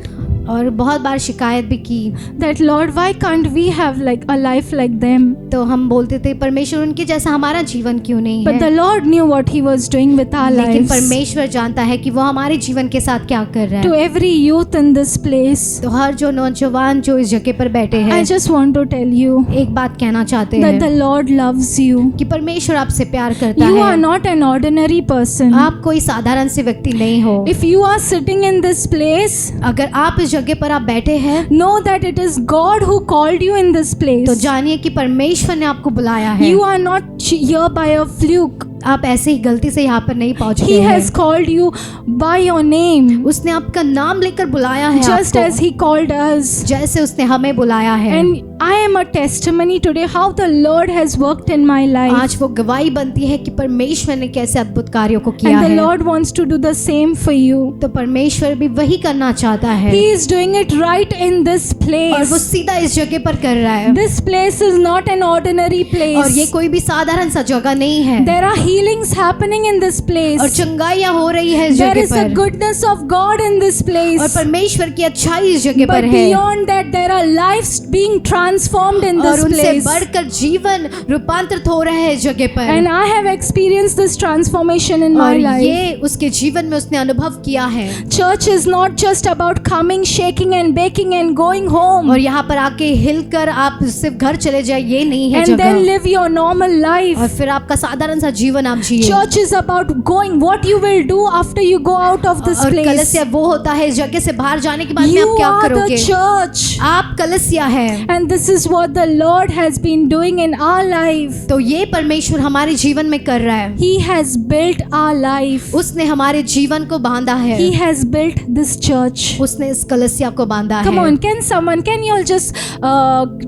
और बहुत बार शिकायत भी की। that Lord, why can't we have like a life like them? तो हम बोलते थे परमेश्वर उनके जैसा हमारा जीवन क्यों नहीं But the है। Lord knew what He was doing with our लेकिन lives. परमेश्वर जानता है कि वो हमारे जीवन के साथ क्या कर रहा To है। every youth in this place, तो हर जो नौजवान जो इस जगह पर बैठे हैं, I just want to tell you एक बात कहना चाहते that the हैं Lord loves you. कि परमेश्वर आपसे प्यार करता You are है। not an ordinary person. आप कोई साधारण से व्यक्ति नहीं हो। If you are sitting in this place, अगर आप इस जगह पर आप बैठे हैं know that it is God who called you in this place. तो जानिए कि परमेश्वर ने आपको बुलाया है। You are not here by a fluke. आप ऐसे ही गलती से यहाँ पर नहीं पहुँच He गए हैं। has called you by your name, उसने आपका नाम लेकर बुलाया है just आपको, as He called us. जैसे उसने हमें बुलाया है। And I am a testimony today how the Lord has worked in my life. आज वो गवाही बनती है कि परमेश्वर ने कैसे अद्भुत कार्यों को किया And the है। Lord wants to do the same for you. तो परमेश्वर भी वही करना चाहता है He is doing it right in this और वो place. सीधा इस जगह पर कर रहा है। This place is not an ordinary और ये place. कोई भी साधारण सा जगह नहीं है। There are healings happening in this और place. चंगाइयाँ हो रही है इस There जगह is the पर goodness of God in this और place. परमेश्वर की अच्छाई इस जगह But पर है। beyond that, there are lives being transformed in और this उनसे place. बढ़कर जीवन रूपांतरित हो रहे हैं इस जगह पर। And I have experienced this transformation in my और life. ये उसके जीवन में उसने अनुभव किया है। Church is not just about coming, shaking and baking and going home और यहाँ पर आके हिलकर आप सिर्फ घर चले जाए ये नहीं है and then जगह। live your normal और life. फिर आपका साधारण सा जीवन जीवन आप जिए। Church is about going, what you will do after you go out of this और place. कलीसिया वो होता है इस जगह से बाहर जाने के बाद में You आप क्या are the करोगे? church. आप कलीसिया है। And this is what the Lord has been doing in our life. तो ये परमेश्वर हमारे जीवन में कर रहा है। He has built our life. उसने हमारे जीवन को बांधा है। He has built this church. उसने इस कलीसिया को बांधा Come है। on, can you all just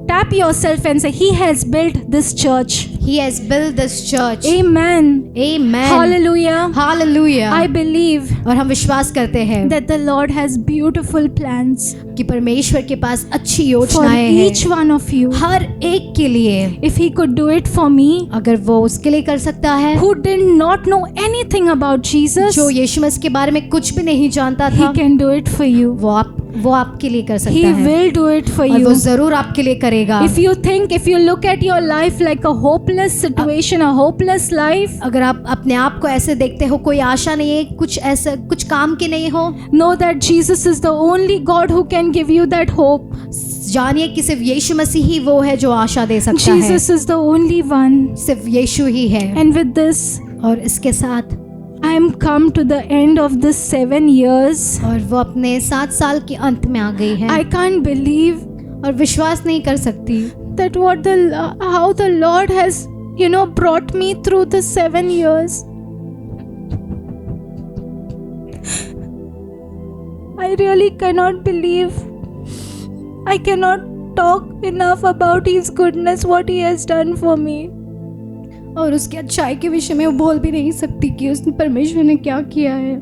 tap yourself and say, He has built this church. He has built this church. Amen. Amen. Hallelujah. Hallelujah. I believe और हम विश्वास करते हैं that the Lord has beautiful plans कि परमेश्वर के पास अच्छी for योजनाएं each हैं one of you. हर एक के लिए। If He could do it for me, अगर वो उसके लिए कर सकता है who did not know anything about Jesus, जो यीशु मसीह के बारे में कुछ भी नहीं जानता He था, can do it for you. वो आपके लिए कर सकता He है will do it for और वो you. जरूर आपके लिए करेगा। If you look at your life like a hopeless situation, a hopeless life, अगर आप अपने आप को ऐसे देखते हो, कोई आशा नहीं है, कुछ ऐसा कुछ काम के नहीं हो, know that Jesus is the only God who can give you that hope. जानिए कि सिर्फ यीशु मसीह ही वो है जो आशा दे सकता है। Jesus is the only one. सिर्फ यीशु ही है। And with this, और इसके साथ I am come to the end of this 7 years. और वो अपने 7 साल के अंत में आ गई है I can't believe और विश्वास नहीं कर सकती that how the Lord has, brought me through the 7 years. I really cannot believe. I cannot talk enough about His goodness, what He has done for me. और उसकी अच्छाई के विषय में वो बोल भी नहीं सकती कि उसने परमेश्वर ने क्या किया है।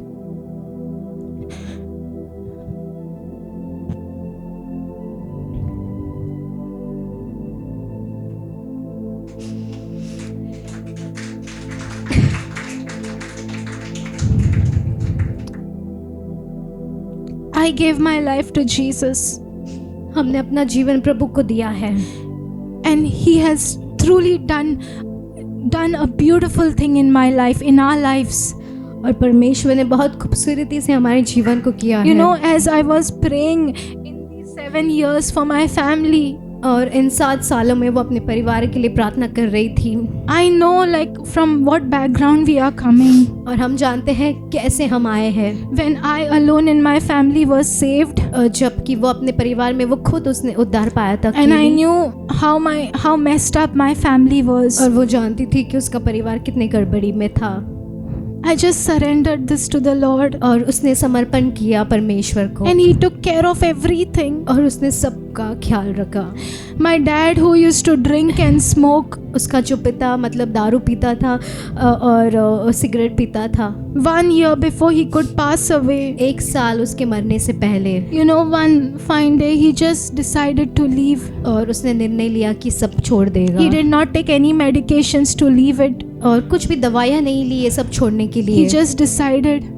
I gave my life to Jesus, हमने अपना जीवन प्रभु को दिया है and He has truly done a beautiful thing in my life, in our lives. और परमेश्वर ने बहुत खूबसूरती से हमारे जीवन को किया है। As I was praying in these 7 years for my family, और इन 7 सालों में वो अपने परिवार के लिए प्रार्थना कर रही थी। I know like from what background we are coming. और हम जानते हैं कैसे हम आए हैं। When I alone in my family was saved, जबकि वो अपने परिवार में वो खुद उसने उद्धार पाया था। and I knew how messed up my family was. और वो जानती थी कि उसका परिवार कितने गड़बड़ी में था। I just surrendered this to the Lord. और उसने समर्पण किया परमेश्वर को। And He took care of everything. और उसने सबका ख्याल रखा। My dad who used to drink and smoke, उसका जो पिता मतलब दारू पीता था और सिगरेट पीता था, 1 year before he could pass away, 1 साल उसके मरने से पहले, one fine day he just decided to leave. और उसने निर्णय लिया कि सब छोड़ देगा। He did not take any medications to leave it. और कुछ भी दवाइयाँ नहीं ली ये सब छोड़ने के लिए। He just decided.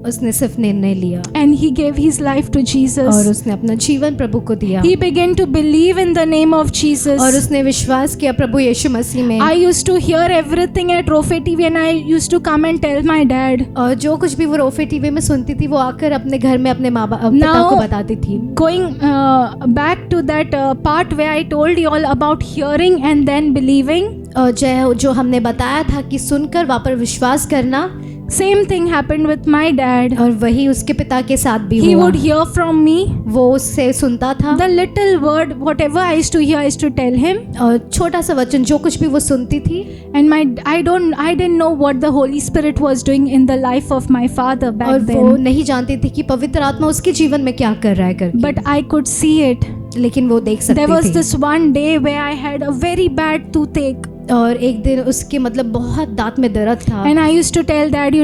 उसने सिर्फ निर्णय लिया। And he gave his life to Jesus. और उसने अपना जीवन प्रभु को दिया। He began to believe in the name of Jesus. और उसने विश्वास किया प्रभु यीशु मसीह में। I used to hear everything at Rofe TV and I used to come and tell my dad. और जो कुछ भी वो रोफे टीवी में सुनती थी वो आकर अपने घर में अपने पिता को बताती थी। Going back to that part where I told you all about hearing and then believing. जो हमने बताया था कि सुनकर वापर विश्वास करना, Same thing happened with my dad. और वही उसके पिता के साथ भी He हुआ। would hear from me. वो उससे सुनता था। The little word, whatever I used to hear, I used to tell him. और छोटा सा वचन जो कुछ भी वो सुनती थी। And I didn't know what the Holy Spirit was doing in the life of my father back और then. वो नहीं जानती थी कि पवित्र आत्मा उसके जीवन में क्या कर रहा है करके। But I could see it. लेकिन वो देख सकती थी। There was this one day where I had a very bad toothache. और एक दिन उसके मतलब बहुत दांत में दर्द था। And I used to tell Dad,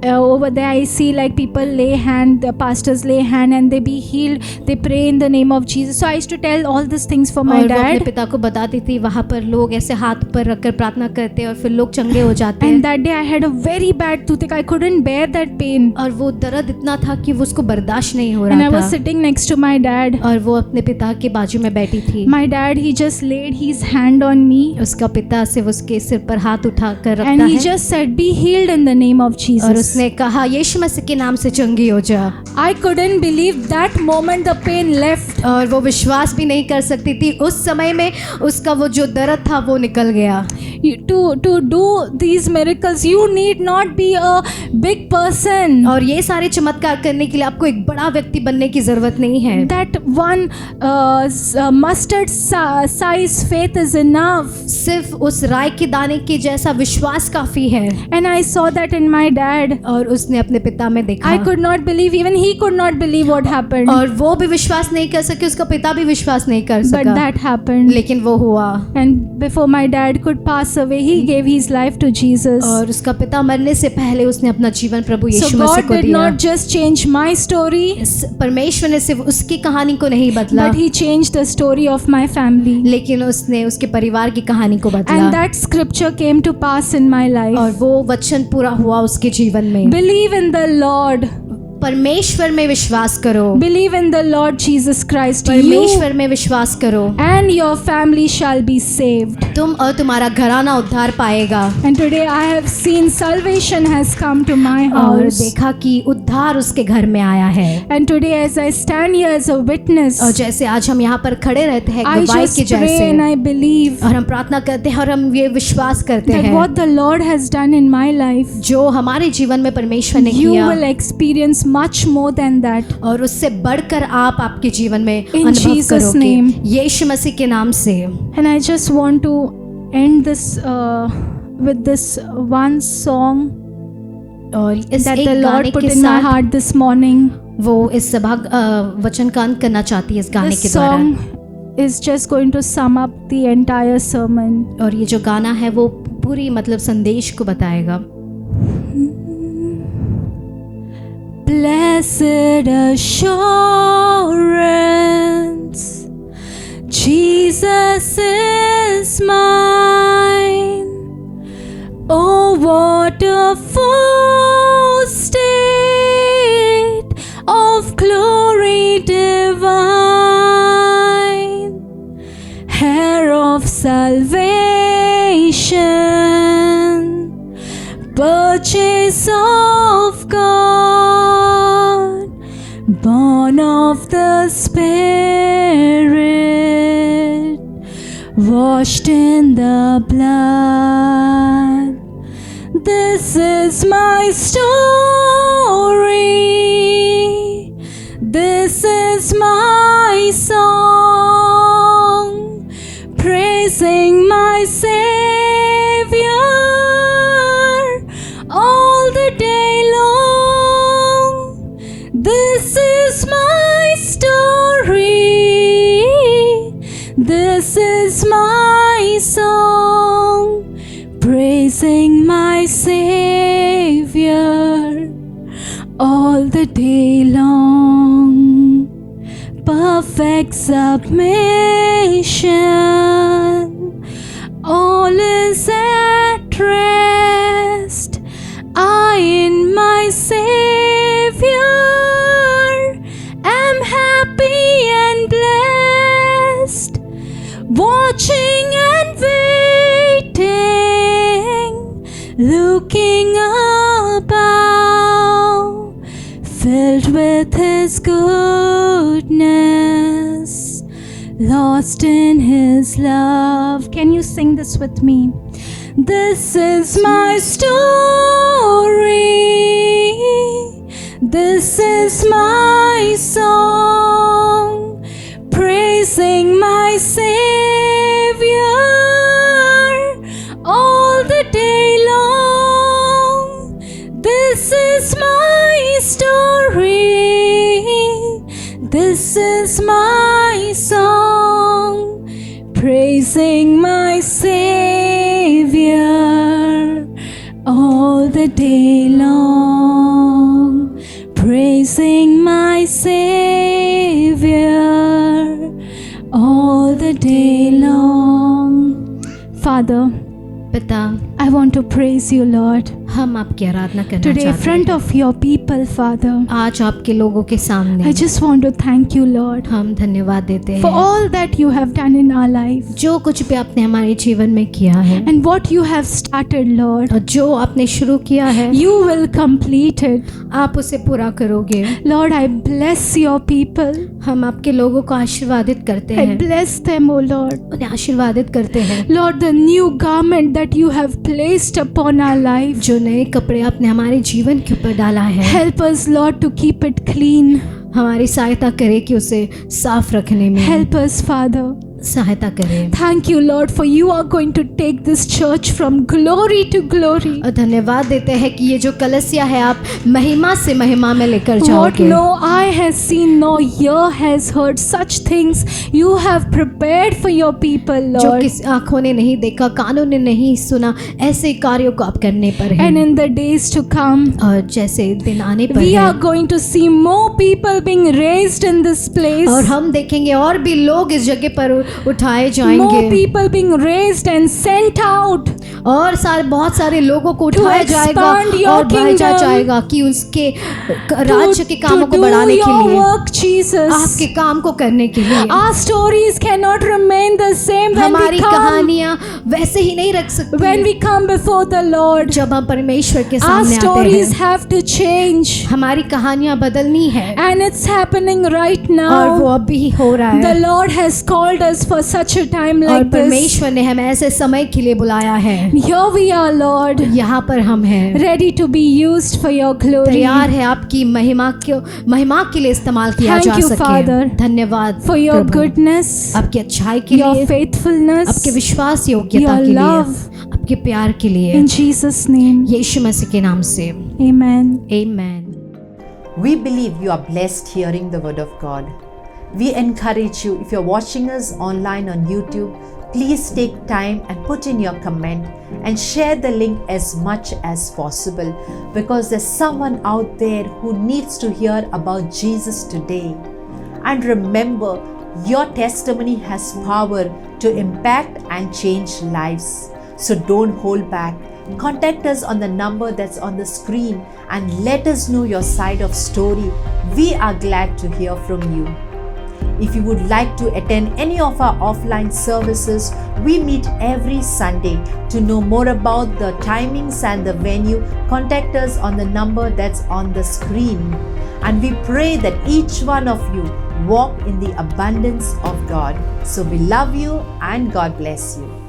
over there I see like people lay hand, the pastors lay hand and they be healed. They pray in the name of Jesus. So I used to tell all these things for my और वो अपने dad. पिता को बताती थी वहाँ पर लोग ऐसे हाथ पर रखकर प्रार्थना करते और फिर लोग चंगे हो जाते हैं। And that day I had a very bad toothache. I couldn't bear that pain. और वो दर्द इतना था कि वो उसको बर्दाश्त नहीं हो And रहा I was था। sitting next to my dad. और वो अपने पिता के बाजू में बैठी थी। My dad, he just laid his hand on me. उसका पिता सिर्फ उसके सिर पर हाथ उठा कर रखता And he है just said, be healed in the name of और Jesus. उसने कहा यीशु मसीह के नाम से चंगी हो जा। I couldn't believe that moment the pain left. और वो विश्वास भी नहीं कर सकती थी उस समय में उसका वो जो दर्द था वो निकल गया। to do these miracles, you need not be a big person. और ये सारे चमत्कार करने के लिए आपको एक बड़ा व्यक्ति बनने की जरूरत नहीं है. That one mustard size faith is enough. सिर्फ उस राई के दाने के जैसा विश्वास काफी है. And I saw that in my dad. और उसने अपने पिता में देखा. I could not believe, even he could not believe what happened. और वो भी विश्वास नहीं कर सके, उसका पिता भी विश्वास नहीं कर सका. But that happened. लेकिन वो हुआ. And before my dad could pass away, he gave his life to Jesus. और उसका पिता मरने से पहले उसने अपना जीवन प्रभु So यीशु मसीह God को did दिया. not just change my story, परमेश्वर ने सिर्फ उसकी कहानी को नहीं बदला, but He changed the story of my family. लेकिन उसने उसके परिवार की कहानी को बदला. And that scripture came to pass in my life. और वो वचन पूरा हुआ उसके जीवन में. Believe in the Lord. परमेश्वर में विश्वास करो. Believe in the Lord Jesus Christ. You परमेश्वर में विश्वास करो. and your family shall be saved. तुम और तुम्हारा घराना उद्धार पाएगा. And today I have seen salvation has come to my और house. देखा कि उद्धार उसके घर में आया है. And today as I stand here as a witness, और जैसे आज हम यहाँ पर खड़े रहते हैं I गवाही just के pray जैसे, and I believe और हम प्रार्थना करते हैं और हम ये विश्वास करते that हैं what the Lord has done in my life, जो हमारे जीवन में परमेश्वर ने you किया, will experience much more than that. और उससे बढ़कर आप आपके जीवन में In अनुभव Jesus' करोगे. name. यीशु मसीह के नाम से. And I just want to end this with this one song और इस that एक the गाने Lord put के in my साथ heart this morning. वो इस सभा वचन का अंत करना चाहती है इस गाने This के द्वारा. song is just going to sum up the entire sermon. और ये जो गाना है वो पूरी मतलब संदेश को बताएगा. Blessed assurance, Jesus is mine. Oh, what a full state of glory divine, heir of salvation, purchase of God, born of the Spirit, washed in the blood. This is my story. This is my song, praising my Savior all the day long. This is my story. This is my song, praising my Savior all the day long. Perfect submission, all is at rest. I in my Savior am happy and blessed, watching and waiting, looking above, filled with His goodness, lost in His love. Can you sing this with me? This is my story. This is my song, praising my Savior all the day long. This is my story. This is my song, praising my Savior all the day long, praising my Savior all the day long. Father, पिता, I want to praise you, Lord. हम आपकी आराधना करना Today, in चाहते front हैं। of your people, Father, आज आपके लोगों के सामने I just want to thank you, Lord, हम धन्यवाद देते for हैं all that you have done in our life जो कुछ भी आपने हमारे जीवन में किया है and what you have started, Lord. और जो आपने शुरू किया है You will complete it. आप उसे पूरा करोगे। Lord, I bless your people. हम आपके लोगों को आशीर्वादित करते I हैं, bless them, O Lord. उन्हें आशीर्वादित करते हैं। Lord, the new garment that you have placed upon our life, जो नए कपड़े आपने हमारे जीवन के ऊपर डाला है, help us, Lord, to keep it clean. हमारी सहायता करे कि उसे साफ रखने में Help us, Father. सहायता करें। Thank you, Lord, for you are going to take this church from glory to glory. और धन्यवाद देते हैं कि ये जो कलसिया है आप महिमा से महिमा में लेकर What जाओगे। no eye has seen, no ear has heard, such things you have prepared for your people, जो Lord. किस आंखों ने नहीं देखा, कानों ने नहीं सुना, ऐसे कार्यों को आप करने पर हैं। And in the days to come, और जैसे दिन आने पर we है, are going to see more people being raised in this place. और हम देखेंगे और भी लोग इस जगह पर उठाए More जाएंगे people being raised and sent out और बहुत सारे लोगों को उठाया expand जाएगा your और भेजा kingdom, जाएगा कि उसके राज्य के कामों को do बढ़ाने के your लिए, work, Jesus. आपके काम को करने के लिए। Our stories cannot remain the same when हमारी we come, कहानियां वैसे ही नहीं रख सकती when we come before the Lord. जब हम परमेश्वर के Our सामने आते stories हैं। have to change, हमारी कहानियां बदलनी है and it's happening right और वो now. अभी हो रहा The है Lord has called us for such a time और like this. परमेश्वर ने हमें ऐसे समय के लिए बुलाया है। Here we are, Lord, यहाँ पर हम हैं, ready to be used for your glory. तैयार है आपकी महिमा के लिए इस्तेमाल किया Thank जा you, सके। Father, धन्यवाद For your प्रभु, goodness, आपकी अच्छाई के your लिए, faithfulness, आपके विश्वास योग्यता your के love. लिए, आपके प्यार के लिए, In Jesus' name, यीशु मसीह के नाम से amen. Amen. We believe you are blessed hearing the word of God. We encourage you, if you're watching us online on YouTube, please take time and put in your comment and share the link as much as possible, because there's someone out there who needs to hear about Jesus today. And remember, your testimony has power to impact and change lives. So don't hold back. Contact us on the number that's on the screen and let us know your side of story. We are glad to hear from you. If you would like to attend any of our offline services, we meet every Sunday. To know more about the timings and the venue, contact us on the number that's on the screen. And we pray that each one of you walk in the abundance of God. So we love you and God bless you.